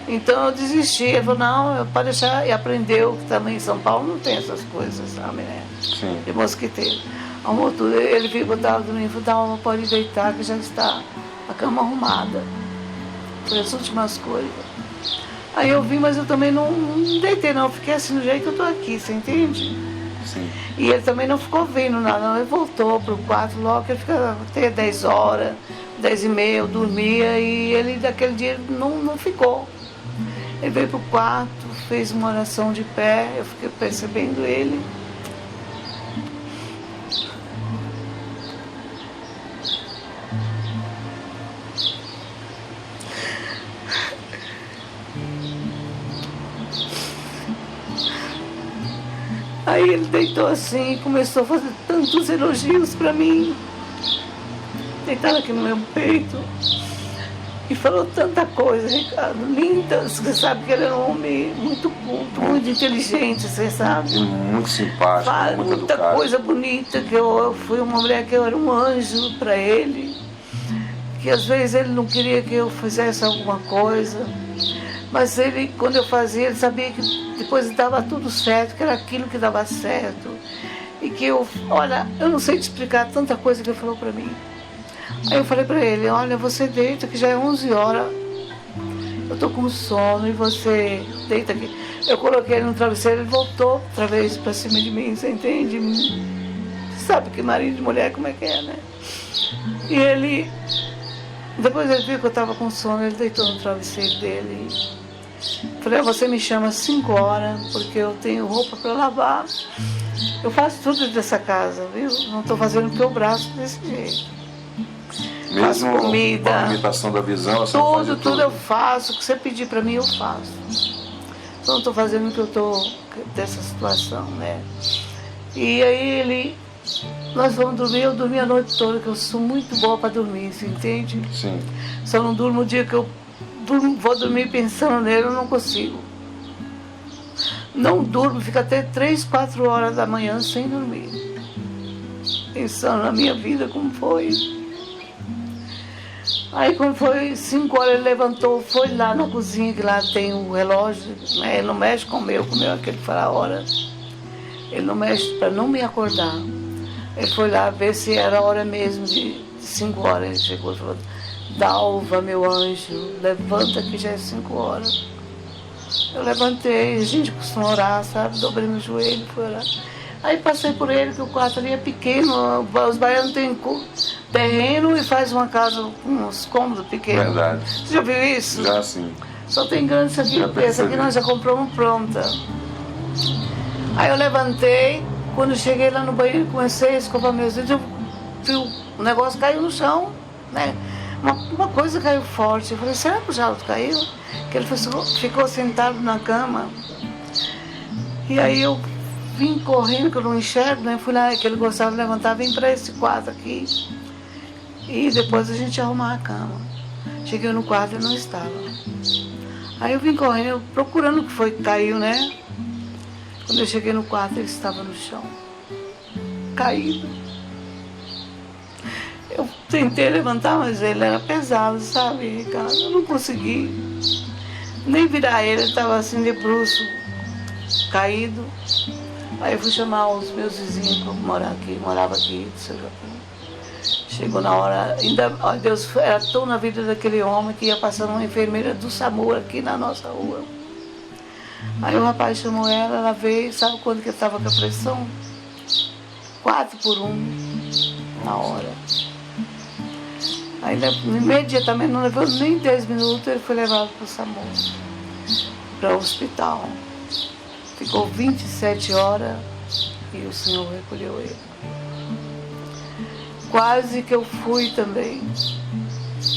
Então eu desisti, ele falou, não, pode deixar, e aprendeu que também em São Paulo não tem essas coisas, sabe, né? Sim. De mosquiteiro. Arrumou tudo, ele viu que eu estava dormindo, falou, pode deitar que já está a cama arrumada. Foi as últimas coisas. Aí eu vim, mas eu também não deitei não, fiquei assim do jeito que eu estou aqui, você entende? Sim. E ele também não ficou vendo nada, não, ele voltou pro quarto logo, ele fica até 10 horas, 10h30, eu dormia e ele daquele dia não ficou. Ele veio pro quarto, fez uma oração de pé, eu fiquei percebendo ele. Aí ele deitou assim e começou a fazer tantos elogios para mim. Deitado aqui no meu peito. E falou tanta coisa, Ricardo, linda. Você sabe que ele era um homem muito culto, muito inteligente, você sabe. Muito simpático, Fala muito muita educado. coisa bonita, que eu fui uma mulher que eu era um anjo para ele. Que às vezes ele não queria que eu fizesse alguma coisa. Mas ele, quando eu fazia, ele sabia que depois dava tudo certo, que era aquilo que dava certo. E que olha, eu não sei te explicar tanta coisa que ele falou para mim. Aí eu falei para ele, olha, você deita que já é 11 horas, eu tô com sono e você deita aqui. Eu coloquei ele no travesseiro, ele voltou outra vez para cima de mim, você entende? Você sabe que marido de mulher como é que é, né? E ele, depois ele viu que eu tava com sono, ele deitou no travesseiro dele. Falei, você me chama às 5 horas, porque eu tenho roupa para lavar. Eu faço tudo dessa casa, viu? Não estou fazendo porque eu braço desse jeito. Faço Mesmo comida, com a limitação da visão, você faz de tudo eu faço. O que você pedir para mim, eu faço. Então, não estou fazendo porque eu estou dessa situação, né? E aí nós vamos dormir, eu dormi a noite toda, que eu sou muito boa para dormir, você entende? Sim. Só não durmo o dia que eu vou dormir pensando nele, eu não consigo. Não durmo, fico até 3, 4 horas da manhã sem dormir. Pensando na minha vida, como foi. Aí quando foi 5 horas, ele levantou, foi lá na cozinha, que lá tem o relógio, né? Ele não mexe com o meu aquele fala a hora. Ele não mexe para não me acordar. Ele foi lá ver se era a hora mesmo de 5 horas. Ele chegou e falou, Dalva, meu anjo, levanta que já é 5 horas. Eu levantei, a gente costuma orar, sabe? Dobrei meu joelho, fui orar. Aí passei por ele, que o quarto ali é pequeno, os baianos têm terreno e faz uma casa com uns cômodos pequenos. Verdade. Você já viu isso? Já sim. Só tem grande isso aqui, essa aqui nós já compramos pronta. Aí eu levantei, quando cheguei lá no banheiro, comecei a escovar meus dedos, eu vi o negócio caiu no chão, né? Uma coisa caiu forte. Eu falei, será que o Jaldo caiu? Que ele ficou sentado na cama. E aí eu vim correndo, que eu não enxergo, né? Fui lá, que ele gostava de levantar, vim para esse quarto aqui. E depois a gente arrumar a cama. Cheguei no quarto e não estava. Aí eu vim correndo, procurando o que foi que caiu, né? Quando eu cheguei no quarto, ele estava no chão, caído. Eu tentei levantar, mas ele era pesado, sabe, Ricardo? Eu não consegui nem virar ele estava assim de bruço, caído. Aí eu fui chamar os meus vizinhos que morava aqui do seu Japão. Chegou na hora, ainda, ó, Deus, era tão na vida daquele homem que ia passando uma enfermeira do SAMU aqui na nossa rua. Aí o rapaz chamou ela veio, sabe quando que estava com a pressão? 4 por 1 na hora. Aí imediatamente, não levou nem 10 minutos, ele foi levado para o SAMU, para o hospital. Ficou 27 horas e o Senhor recolheu ele. Quase que eu fui também.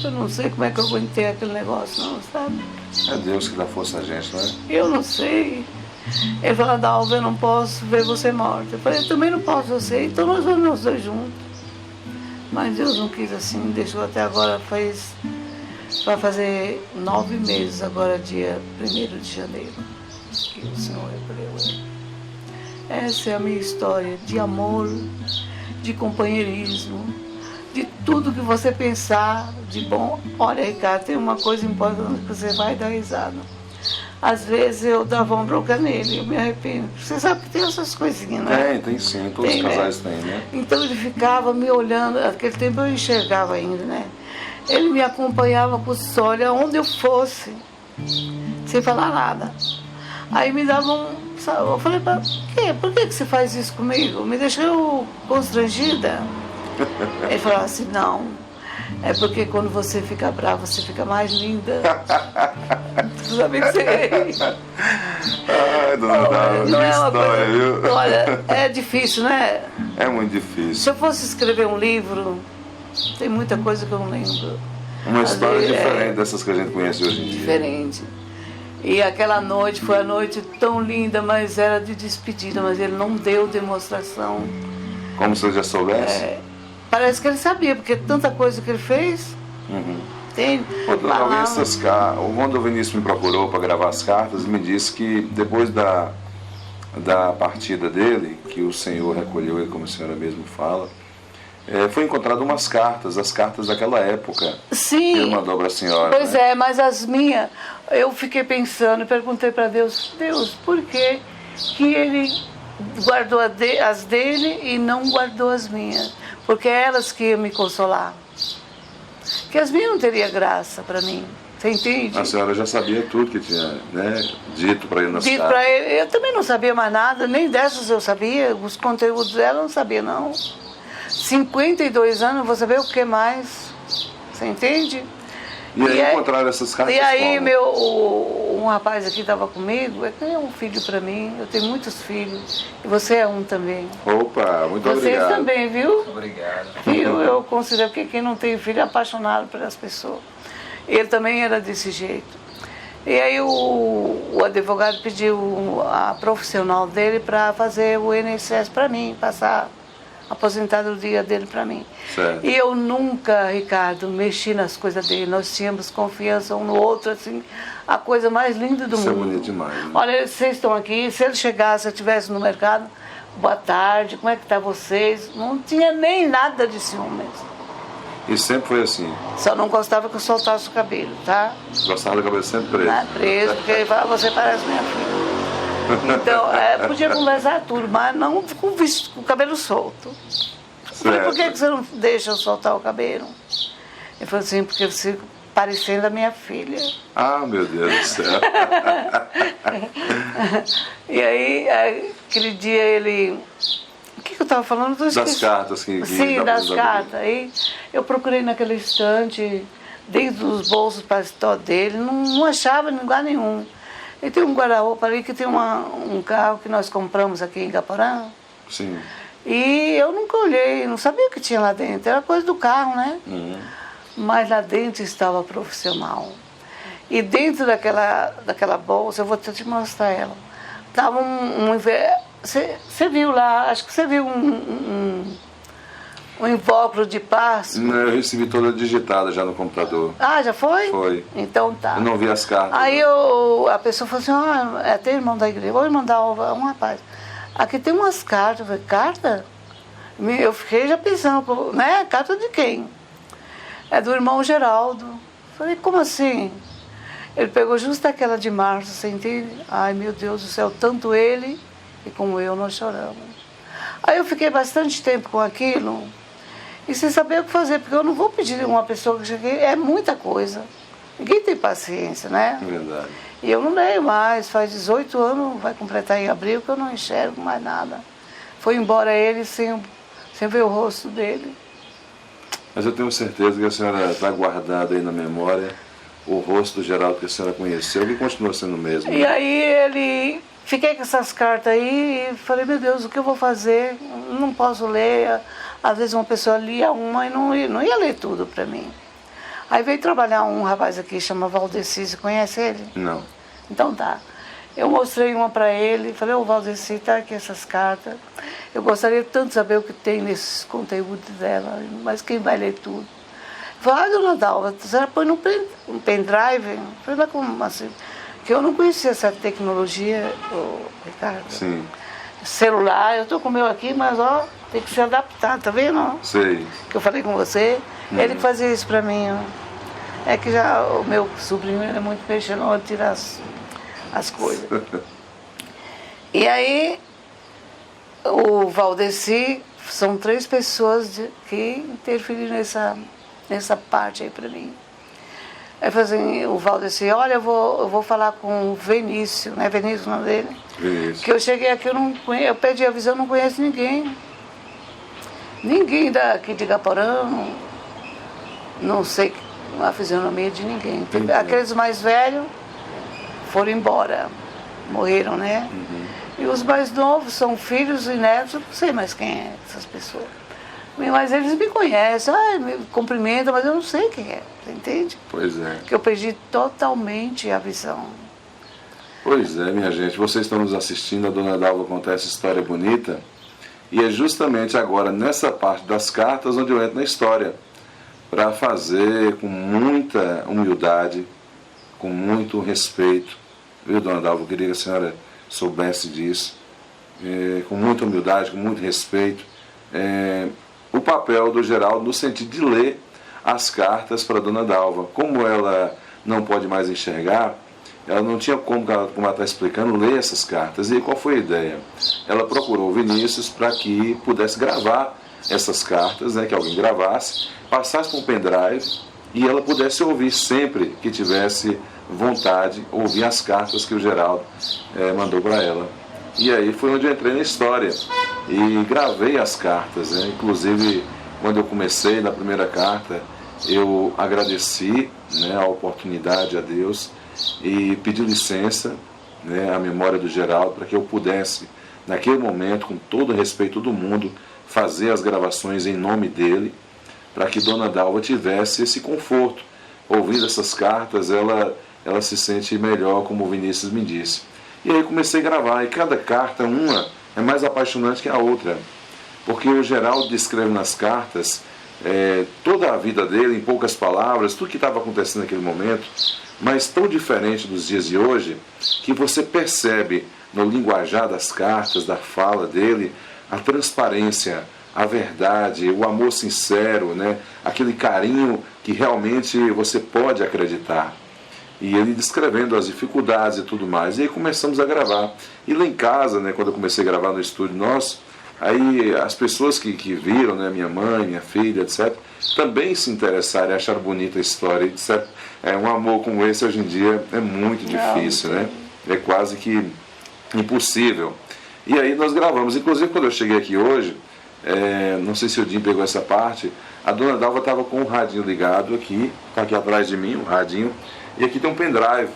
Eu não sei como é que eu aguentei aquele negócio, não, sabe? É Deus que dá força a gente, não é? Eu não sei. Ele falou, Dalva, eu não posso ver você morta. Eu falei, eu também não posso você, então nós vamos nós dois juntos. Mas Deus não quis assim, deixou até agora, vai fazer 9 meses, agora dia 1º de janeiro, que o Senhor recolheu ele. Essa é a minha história de amor, de companheirismo, de tudo que você pensar de bom. Olha, Ricardo, tem uma coisa importante que você vai dar risada. Às vezes eu dava uma bronca nele, eu me arrependo. Você sabe que tem essas coisinhas, né? Tem sim, todos os casais têm, né? Então ele ficava me olhando, naquele tempo eu enxergava ainda, né? Ele me acompanhava com os olhos aonde eu fosse, sem falar nada. Aí me dava eu falei, por que você faz isso comigo? Me deixou constrangida. Ele falava assim, não, é porque quando você fica brava, você fica mais linda. Você sabe que você... Ai, dona Dalva, não é uma história, coisa... viu? Olha, é difícil, né? É muito difícil. Se eu fosse escrever um livro, tem muita coisa que eu não lembro. Uma história diferente dessas que a gente conhece hoje em dia. Diferente. E aquela noite foi a noite tão linda, mas era de despedida, mas ele não deu demonstração. Como se eu já soubesse? Parece que ele sabia, porque tanta coisa que ele fez. Uhum. entende? Ô, dona Alva, quando o Vinícius me procurou para gravar as cartas, me disse que depois da partida dele, que o Senhor recolheu ele, como a senhora mesmo fala, foi encontrado umas cartas, as cartas daquela época. Sim. Que ele mandou para a senhora. Pois né? mas as minhas, eu fiquei pensando e perguntei para Deus, por que ele guardou as dele e não guardou as minhas? Porque é elas que iam me consolar. Que as minhas não teriam graça para mim. Você entende? A senhora já sabia tudo que tinha, né, dito para ele nas Dito cartas. para ele, eu também não sabia mais nada, nem dessas eu sabia, os conteúdos dela eu não sabia não. 52 anos, vou saber o que mais. Você entende? E aí encontraram essas cartas. E aí como? um rapaz aqui estava comigo, é um filho para mim, eu tenho muitos filhos, e você é um também. Opa, muito Vocês obrigado. também, viu? Obrigado. Viu? Eu considero que quem não tem filho é apaixonado pelas pessoas. Ele também era desse jeito. E aí o advogado pediu a profissional dele para fazer o INSS para mim, passar a aposentadoria dele para mim. Certo. E eu nunca, Ricardo, mexi nas coisas dele. Nós tínhamos confiança um no outro, assim, a coisa mais linda do Isso mundo. é bonito demais. Né? Olha, vocês estão aqui, se ele chegasse, se eu estivesse no mercado, boa tarde, como é que tá vocês? Não tinha nem nada de ciúmes. E sempre foi assim. Só não gostava que eu soltasse o cabelo, tá? Gostava do cabelo sempre preso. Tá preso, porque ele fala, você parece minha filha. Então, podia conversar tudo, mas não com o cabelo solto. Eu falei, por que você não deixa eu soltar o cabelo? Ele falou assim, porque você fica parecendo a minha filha. Ah, meu Deus do céu. E aí, aquele dia ele... O que eu estava falando? Das cartas que Sim, das cartas. Aí eu procurei naquele estante, dentro dos bolsos paletó dele, não achava em lugar nenhum. E tem um guarda-roupa ali que tem um carro que nós compramos aqui em Gaporã. Sim. E eu nunca olhei, não sabia o que tinha lá dentro. Era coisa do carro, né? Uhum. Mas lá dentro estava profissional. E dentro daquela bolsa, eu vou te mostrar ela, estava Você viu lá, acho que você viu um invólucro de passo. Eu recebi toda digitada já no computador. Ah, já foi? Foi. Então tá. Eu não vi as cartas. Aí a pessoa falou assim, é até irmão da igreja, vou mandar um rapaz. Aqui tem umas cartas. Eu falei, carta? Eu fiquei já pensando, né? Carta de quem? É do irmão Geraldo. Eu falei, como assim? Ele pegou justo aquela de março, você entende? Ai, meu Deus do céu, tanto ele e como eu, nós choramos. Aí eu fiquei bastante tempo com aquilo e sem saber o que fazer, porque eu não vou pedir uma pessoa que cheguei, é muita coisa. Ninguém tem paciência, né? É verdade. E eu não leio mais, faz 18 anos, vai completar em abril, que eu não enxergo mais nada. Foi embora ele sem ver o rosto dele. Mas eu tenho certeza que a senhora está guardada aí na memória o rosto do Geraldo que a senhora conheceu, que continua sendo o mesmo. E aí fiquei com essas cartas aí e falei, meu Deus, o que eu vou fazer? Não posso ler. Às vezes uma pessoa lia uma e não ia ler tudo para mim. Aí veio trabalhar um rapaz aqui, chama Valdeci, você conhece ele? Não. Então tá. Eu mostrei uma para ele, falei, ô Valdeci, tá aqui essas cartas. Eu gostaria tanto de saber o que tem nesses conteúdos dela, mas quem vai ler tudo? Falei, dona Dalva, você põe no pendrive? Eu falei, mas como assim? Porque eu não conhecia essa tecnologia, Ricardo. Sim. Celular, eu tô com o meu aqui, mas ó, tem que se adaptar, tá vendo? Sei. Que eu falei com você, ele que fazia isso pra mim, ó. É que já o meu sobrinho é muito mexendo, tira as coisas. E aí, o Valdeci, são 3 pessoas que interferiram nessa parte aí pra mim. Aí falou assim, o Valdeci, olha, eu vou falar com o Vinícius, não é Vinícius o nome dele? Vinícius. Que eu cheguei aqui, eu pedi a visão, não conheço ninguém. Ninguém daqui de Gaporã, não sei a fisionomia de ninguém. Entendi. Aqueles mais velhos foram embora, morreram, né? Uhum. E os mais novos são filhos e netos, eu não sei mais quem é essas pessoas. Mas eles me conhecem, me cumprimentam, mas eu não sei quem é, você entende? Pois é. Porque eu perdi totalmente a visão. Pois é, minha gente, vocês estão nos assistindo, a dona Dalva contar essa história bonita, e é justamente agora, nessa parte das cartas, onde eu entro na história. para fazer com muita humildade, com muito respeito. Viu, dona Dalva? Eu queria que a senhora soubesse disso. Com muita humildade, com muito respeito. O papel do Geraldo no sentido de ler as cartas para a dona Dalva. Como ela não pode mais enxergar, ela não tinha como ela está explicando, ler essas cartas. E qual foi a ideia? Ela procurou o Vinícius para que pudesse gravar essas cartas, que alguém gravasse, passasse para um pendrive e ela pudesse ouvir sempre que tivesse vontade, ouvir as cartas que o Geraldo mandou para ela. E aí foi onde eu entrei na história e gravei as cartas. Inclusive, quando eu comecei na primeira carta, eu agradeci a oportunidade a Deus e pedi licença à memória do Geraldo para que eu pudesse, naquele momento, com todo o respeito do mundo, fazer as gravações em nome dele, para que Dona Dalva tivesse esse conforto. Ouvindo essas cartas, ela se sente melhor, como o Vinícius me disse. E aí comecei a gravar, e cada carta, uma, é mais apaixonante que a outra, porque o Geraldo descreve nas cartas toda a vida dele, em poucas palavras, tudo que estava acontecendo naquele momento, mas tão diferente dos dias de hoje, que você percebe no linguajar das cartas, da fala dele, a transparência, a verdade, o amor sincero, aquele carinho que realmente você pode acreditar. E ele descrevendo as dificuldades e tudo mais. E aí começamos a gravar. E lá em casa, quando eu comecei a gravar no estúdio nosso, aí as pessoas que viram, minha mãe, minha filha, etc., também se interessaram e acharam bonita a história. Etc. Um amor como esse hoje em dia é muito difícil, É quase que impossível. E aí nós gravamos. Inclusive, quando eu cheguei aqui hoje, não sei se o Dinho pegou essa parte, a dona Dalva estava com o radinho ligado aqui, está aqui atrás de mim, o radinho, e aqui tem um pendrive.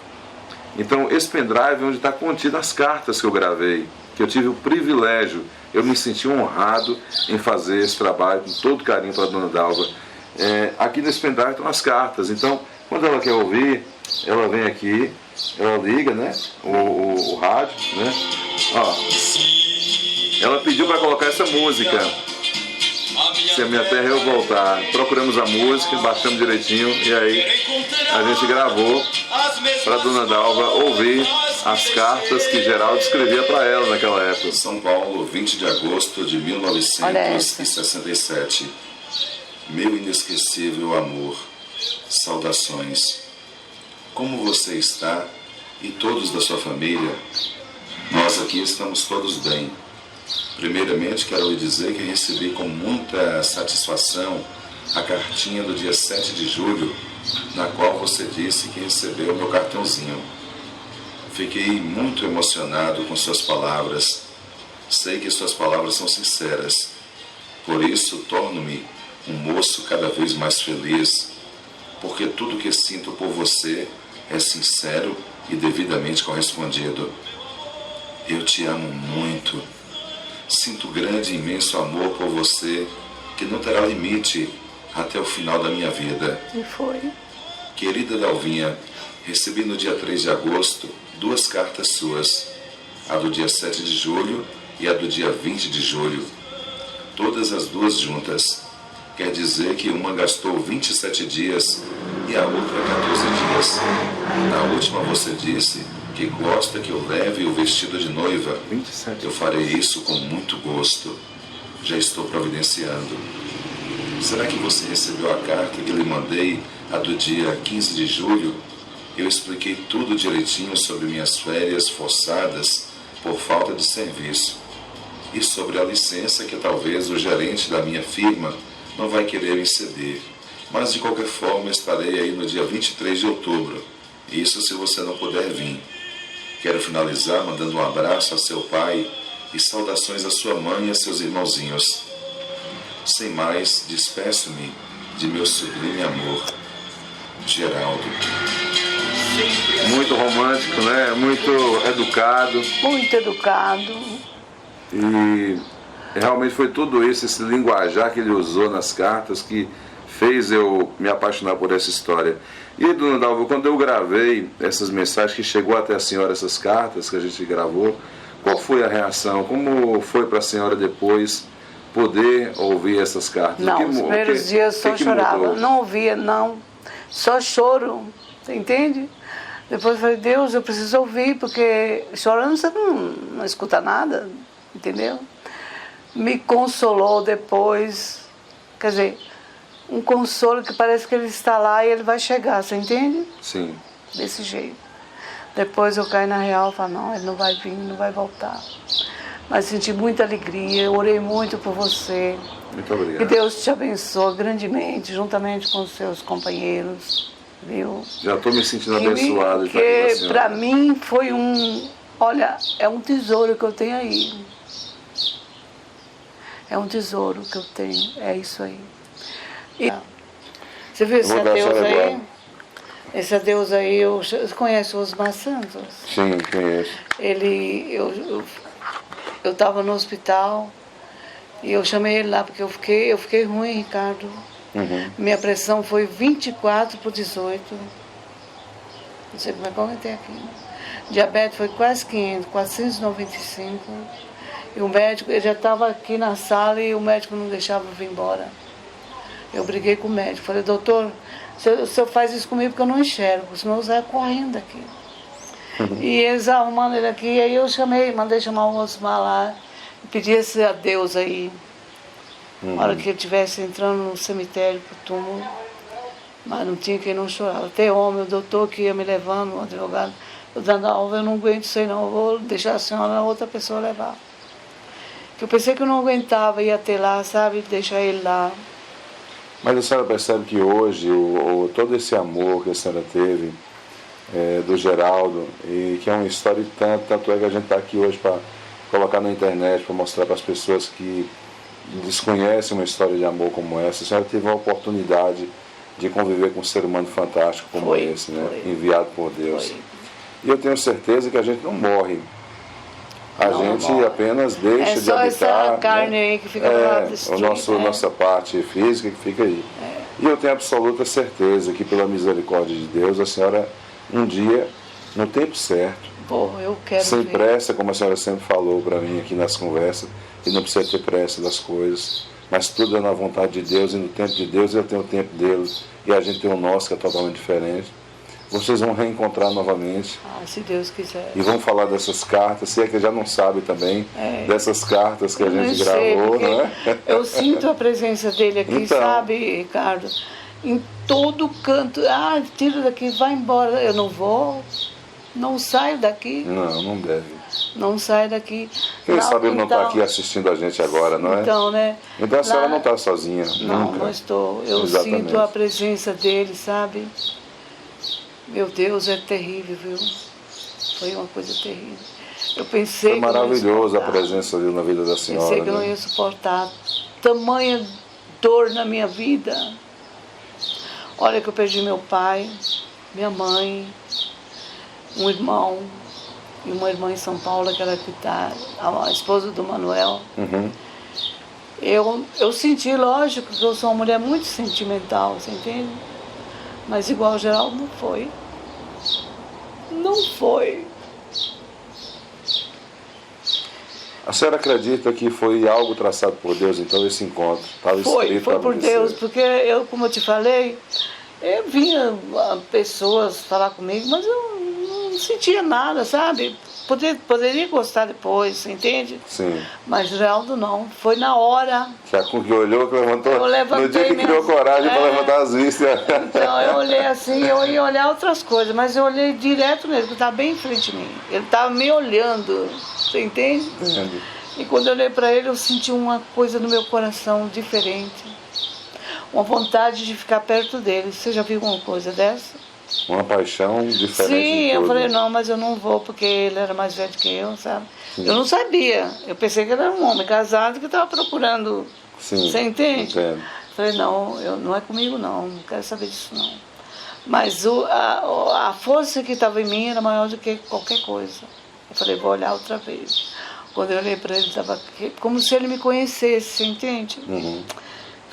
Então, esse pendrive é onde está contido as cartas que eu gravei, que eu tive o privilégio, eu me senti honrado em fazer esse trabalho com todo carinho para a dona Dalva. Aqui nesse pendrive estão as cartas, então, quando ela quer ouvir, ela vem aqui, ela liga, o rádio, Ó, ela pediu para colocar essa música, Se a Minha Terra Eu Voltar. Procuramos a música, baixamos direitinho e aí a gente gravou para a dona Dalva ouvir as cartas que Geraldo escrevia para ela naquela época. São Paulo, 20 de agosto de 1967. Meu inesquecível amor, saudações. Como você está e todos da sua família? Nós aqui estamos todos bem. Primeiramente, quero lhe dizer que recebi com muita satisfação a cartinha do dia 7 de julho, na qual você disse que recebeu meu cartãozinho. Fiquei muito emocionado com suas palavras. Sei que suas palavras são sinceras. Por isso, torno-me um moço cada vez mais feliz, porque tudo que sinto por você é sincero e devidamente correspondido. Eu te amo muito. Sinto grande e imenso amor por você, que não terá limite até o final da minha vida. E foi. Querida Dalvinha, recebi no dia 3 de agosto 2 cartas suas, a do dia 7 de julho e a do dia 20 de julho. Todas as duas juntas. Quer dizer que uma gastou 27 dias e a outra 14 dias. Na última você disse que gosta que eu leve o vestido de noiva. 27. Eu farei isso com muito gosto. Já estou providenciando. Será que você recebeu a carta que lhe mandei, a do dia 15 de julho? Eu expliquei tudo direitinho sobre minhas férias forçadas por falta de serviço. E sobre a licença que talvez o gerente da minha firma não vai querer me ceder. Mas de qualquer forma estarei aí no dia 23 de outubro. Isso se você não puder vir. Quero finalizar mandando um abraço a seu pai e saudações à sua mãe e a seus irmãozinhos. Sem mais, despeço-me de meu sublime amor, Geraldo. Muito romântico, muito educado. Muito educado. E realmente foi tudo isso, esse linguajar que ele usou nas cartas, que fez eu me apaixonar por essa história. E, dona Dalva, quando eu gravei essas mensagens que chegou até a senhora, essas cartas que a gente gravou, qual foi a reação? Como foi para a senhora depois poder ouvir essas cartas? Não, os primeiros dias só chorava. Mudou? Não ouvia, não. Só choro, você entende? Depois eu falei, Deus, eu preciso ouvir, porque chorando você não escuta nada, entendeu? Me consolou depois, quer dizer, um consolo que parece que ele está lá e ele vai chegar, você entende? Sim. Desse jeito. Depois eu caí na real e falei, não, ele não vai vir, não vai voltar. Mas senti muita alegria, eu orei muito por você. Muito obrigado. Que Deus te abençoe grandemente, juntamente com os seus companheiros, viu? Já estou me sentindo abençoado. Porque para mim foi olha, é um tesouro que eu tenho aí. É um tesouro que eu tenho, é isso aí. E, você viu esse Deus aí? Esse Deus aí, você conhece o Osmar Santos? Sim, conheço. Eu estava no hospital e eu chamei ele lá porque eu fiquei ruim, Ricardo. Uhum. Minha pressão foi 24/18. Não sei como é que eu aguentei aqui. Diabetes foi quase 500, 495. E o médico, ele já estava aqui na sala e o médico não deixava eu vir embora. Eu briguei com o médico. Falei, doutor, o senhor faz isso comigo porque eu não enxergo, senão eu saio correndo daqui. E eles arrumando ele aqui, aí eu mandei chamar o Osmar lá, e pedi esse a Deus aí, na hora que ele estivesse entrando no cemitério, pro túmulo, mas não tinha quem não chorava. Até homem, o doutor que ia me levando, o advogado, eu dando a alva, eu não aguento isso aí não, eu vou deixar a senhora outra pessoa levar. Que eu pensei que eu não aguentava ir até lá, sabe, deixar ele lá. Mas a senhora percebe que hoje, todo esse amor que a senhora teve, do Geraldo, e que é uma história e tanto é que a gente está aqui hoje para colocar na internet, para mostrar para as pessoas que desconhecem uma história de amor como essa. A senhora teve uma oportunidade de conviver com um ser humano fantástico como esse, né? Enviado por Deus. Foi. E eu tenho certeza que a gente não morre. A gente apenas deixa de habitar. É só essa carne aí que fica lá destruída. Nossa parte física que fica aí. E eu tenho absoluta certeza que pela misericórdia de Deus, a senhora um dia, no tempo certo, eu quero sem ver. pressa, como a senhora sempre falou para mim aqui nas conversas, que não precisa ter pressa das coisas, mas tudo é na vontade de Deus, e no tempo de Deus ele tem o tempo dele, e a gente tem o nosso que é totalmente diferente. Vocês vão reencontrar novamente. Se Deus quiser. E vão falar dessas cartas, se é que já não sabe também, dessas cartas que a gente gravou, não é? Eu sinto a presença dele aqui, então, sabe, Ricardo? Em todo canto. Tira daqui, vai embora. Eu não vou, não saio daqui. Não deve. Não saio daqui. Quem sabe ele não está aqui assistindo a gente agora, não é? Então, né? Então a senhora não está sozinha, não, nunca. Não estou. Eu Exatamente. sinto a presença dele, sabe? Meu Deus, é terrível, viu? Foi uma coisa terrível. Eu pensei. Foi maravilhoso a presença dele na vida da senhora. Pensei que eu não ia suportar tamanha dor na minha vida. Olha que eu perdi meu pai, minha mãe, um irmão e uma irmã em São Paulo, que era a esposa do Manuel. Uhum. Eu senti, lógico, que eu sou uma mulher muito sentimental, você entende? Mas igual o Geraldo não foi. Não foi. A senhora acredita que foi algo traçado por Deus, então, esse encontro? Foi por Deus, porque eu, como eu te falei, eu vinha pessoas falar comigo, mas eu não sentia nada, sabe? Poderia gostar depois, você entende? Sim. Mas Geraldo não, foi na hora. Que olhou, que levantou. Eu levantei no dia que criou coragem para levantar as vistas. Então eu olhei assim, eu ia olhar outras coisas, mas eu olhei direto nele, porque estava bem em frente a mim. Ele estava me olhando, você entende? Entendo. E quando eu olhei para ele, eu senti uma coisa no meu coração diferente. Uma vontade de ficar perto dele. Você já viu alguma coisa dessa? Uma paixão diferente. Sim, de eu tudo. falei, não, mas eu não vou, porque ele era mais velho que eu, sabe? Sim. Eu não sabia. Eu pensei que ele era um homem casado que estava procurando. Sim, você entende? Entendo. Falei, não, não é comigo não quero saber disso não. Mas a força que estava em mim era maior do que qualquer coisa. Eu falei, vou olhar outra vez. Quando eu olhei para ele, estava como se ele me conhecesse, você entende? Uhum.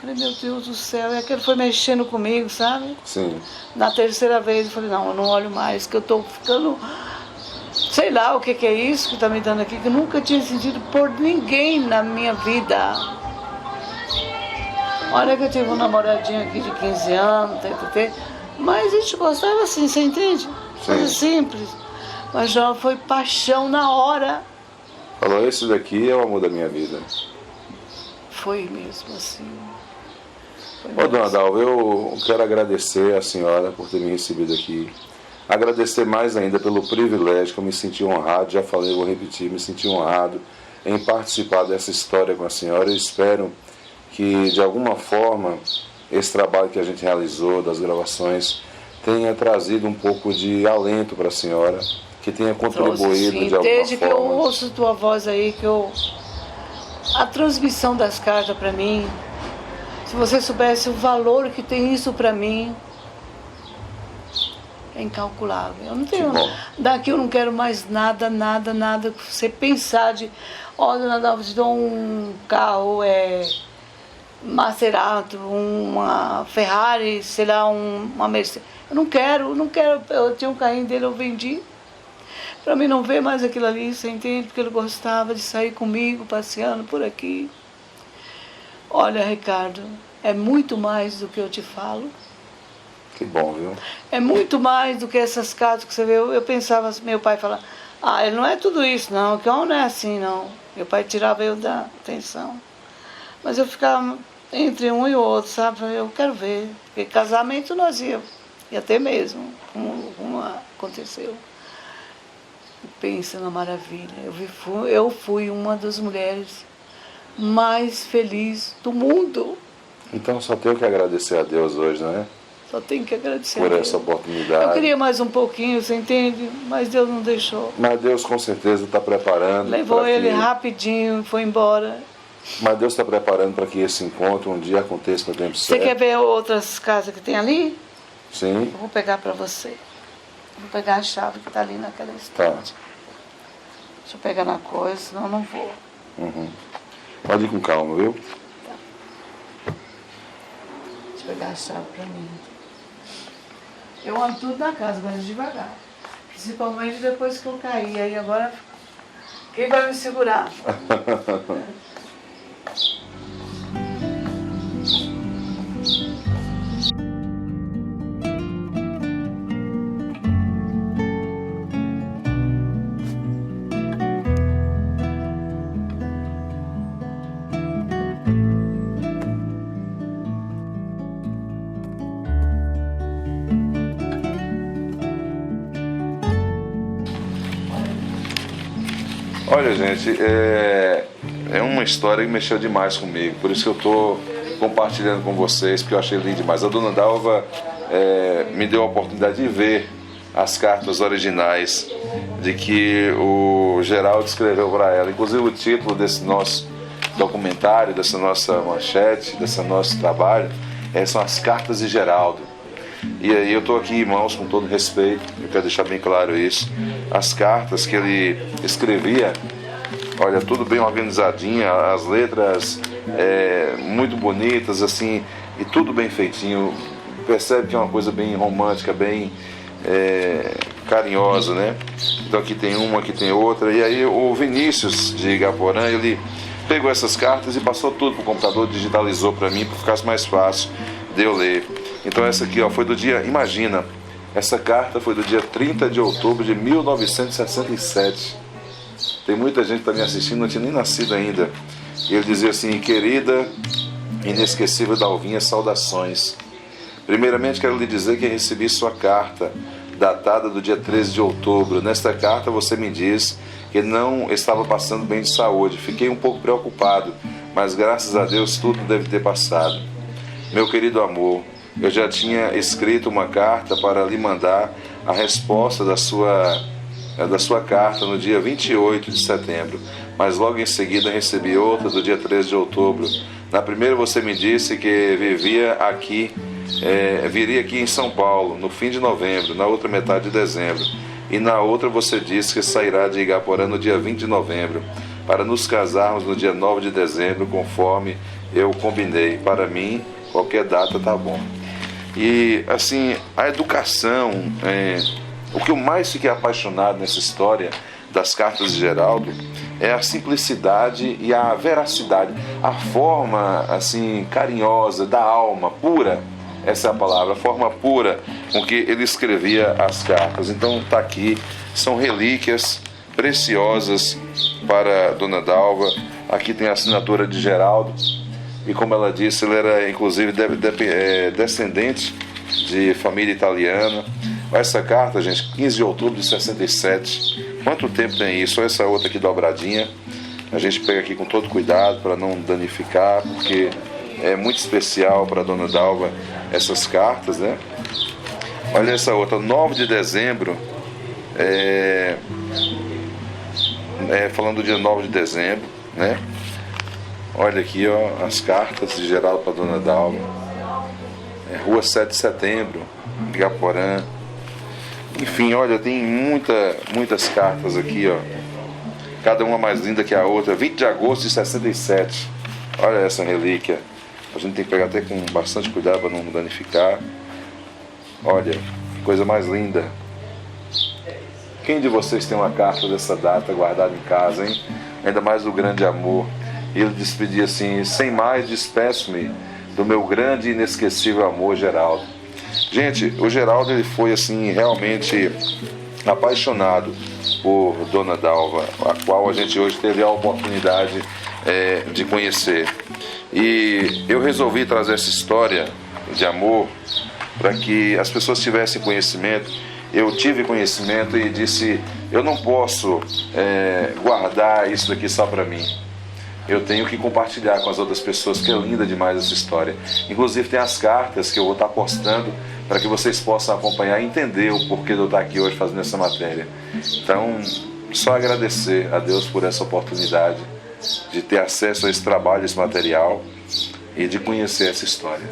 Falei, meu Deus do céu, é que ele foi mexendo comigo, sabe? Sim. Na terceira vez eu falei, não, eu não olho mais, que eu estou ficando, sei lá o que é isso que está me dando aqui, que eu nunca tinha sentido por ninguém na minha vida. Olha que eu tive um namoradinho aqui de 15 anos, mas a gente gostava assim, você entende? Coisa simples. Mas já foi paixão na hora. Falou, esse daqui é o amor da minha vida. Foi mesmo assim. Ô, dona Dalva, eu quero agradecer a senhora por ter me recebido aqui. Agradecer mais ainda pelo privilégio que eu me senti honrado, já falei, vou repetir, me senti honrado em participar dessa história com a senhora. Eu espero que, de alguma forma, esse trabalho que a gente realizou, das gravações, tenha trazido um pouco de alento para a senhora, que tenha contribuído de alguma Desde forma. que eu ouço tua voz aí, a transmissão das cartas para mim, se você soubesse o valor que tem isso para mim, é incalculável. Eu não tenho, daqui eu não quero mais nada que você pensar de, dona Dalva, te dou um carro, Maserati, uma Ferrari, sei lá, uma Mercedes. Eu não quero, eu tinha um carrinho dele, eu vendi. Para mim não ver mais aquilo ali, você entende? Porque ele gostava de sair comigo, passeando por aqui. Olha, Ricardo, é muito mais do que eu te falo. Que bom, viu? É muito mais do que essas cartas que você vê. Eu pensava, meu pai falava, ele não é tudo isso não, que homem não é assim não. Meu pai tirava eu da atenção. Mas eu ficava entre um e o outro, sabe? Eu quero ver. Porque casamento nós ia ter mesmo, como aconteceu. Pensa na maravilha. Eu fui uma das mulheres mais felizes do mundo. Então só tenho que agradecer a Deus hoje, não é? Só tenho que agradecer por a Deus. Essa oportunidade. Eu queria mais um pouquinho, você entende? Mas Deus não deixou. Mas Deus com certeza está preparando. Levou ele rapidinho, foi embora. Mas Deus está preparando para que esse encontro um dia aconteça no tempo certo. Você quer ver outras casas que tem ali? Sim. Eu vou pegar para você. Vou pegar a chave que está ali naquela estante. Tá. Deixa eu pegar na coisa, senão eu não vou. Uhum. Pode ir com calma, viu? Tá. Deixa eu pegar a chave para mim. Eu ando tudo na casa, mas devagar. Principalmente depois que eu caí. Aí agora, quem vai me segurar? Olha, gente, é uma história que mexeu demais comigo, por isso que eu estou compartilhando com vocês, porque eu achei lindo demais. A dona Dalva me deu a oportunidade de ver as cartas originais de que o Geraldo escreveu para ela. Inclusive o título desse nosso documentário, dessa nossa manchete, desse nosso trabalho, são as cartas de Geraldo. E aí eu estou aqui, irmãos, com todo respeito, eu quero deixar bem claro isso, as cartas que ele escrevia, olha, tudo bem organizadinho, as letras muito bonitas, assim, e tudo bem feitinho, percebe que é uma coisa bem romântica, bem carinhosa, né? Então aqui tem uma, aqui tem outra, e aí o Vinícius de Igaporã, ele pegou essas cartas e passou tudo para o computador, digitalizou para mim, para ficar mais fácil de eu ler. Então essa aqui, foi do dia, imagina, essa carta foi do dia 30 de outubro de 1967. Tem muita gente que está me assistindo, não tinha nem nascido ainda. E ele dizia assim: querida, inesquecível Dalvinha, saudações. Primeiramente quero lhe dizer que recebi sua carta, datada do dia 13 de outubro. Nesta carta você me diz que não estava passando bem de saúde. Fiquei um pouco preocupado, mas graças a Deus tudo deve ter passado. Meu querido amor, eu já tinha escrito uma carta para lhe mandar a resposta da sua carta no dia 28 de setembro, mas logo em seguida recebi outra do dia 13 de outubro. Na primeira você me disse que viria aqui em São Paulo no fim de novembro, na outra metade de dezembro, e na outra você disse que sairá de Igaporã no dia 20 de novembro, para nos casarmos no dia 9 de dezembro, conforme eu combinei. Para mim, qualquer data tá bom. E assim, a educação, o que eu mais fiquei apaixonado nessa história das cartas de Geraldo é a simplicidade e a veracidade, a forma assim carinhosa da alma pura. Essa é a palavra, a forma pura com que ele escrevia as cartas. Então está aqui, são relíquias preciosas para Dona Dalva. Aqui tem a assinatura de Geraldo, e como ela disse, ele era inclusive descendente de família italiana. Essa carta, gente, 15 de outubro de 67. Quanto tempo tem isso? Olha essa outra aqui dobradinha. A gente pega aqui com todo cuidado para não danificar, porque é muito especial para Dona Dalva essas cartas, né? Olha essa outra, 9 de dezembro, falando do dia 9 de dezembro, né? Olha aqui, ó, as cartas de Geraldo para Dona Dalva. Rua 7 de setembro, Igaporã. Enfim, olha, tem muitas cartas aqui, ó. Cada uma mais linda que a outra. 20 de agosto de 67. Olha essa relíquia. A gente tem que pegar até com bastante cuidado para não danificar. Olha, que coisa mais linda. Quem de vocês tem uma carta dessa data guardada em casa, hein? Ainda mais do grande amor. Ele despedia assim: sem mais, despeço-me do meu grande e inesquecível amor, Geraldo. Gente, o Geraldo, ele foi assim realmente apaixonado por Dona Dalva, a qual a gente hoje teve a oportunidade de conhecer. E eu resolvi trazer essa história de amor para que as pessoas tivessem conhecimento. Eu tive conhecimento e disse: eu não posso guardar isso daqui só para mim. Eu tenho que compartilhar com as outras pessoas, que é linda demais essa história. Inclusive tem as cartas que eu vou estar postando para que vocês possam acompanhar e entender o porquê de eu estar aqui hoje fazendo essa matéria. Então, só agradecer a Deus por essa oportunidade de ter acesso a esse trabalho, esse material, e de conhecer essa história.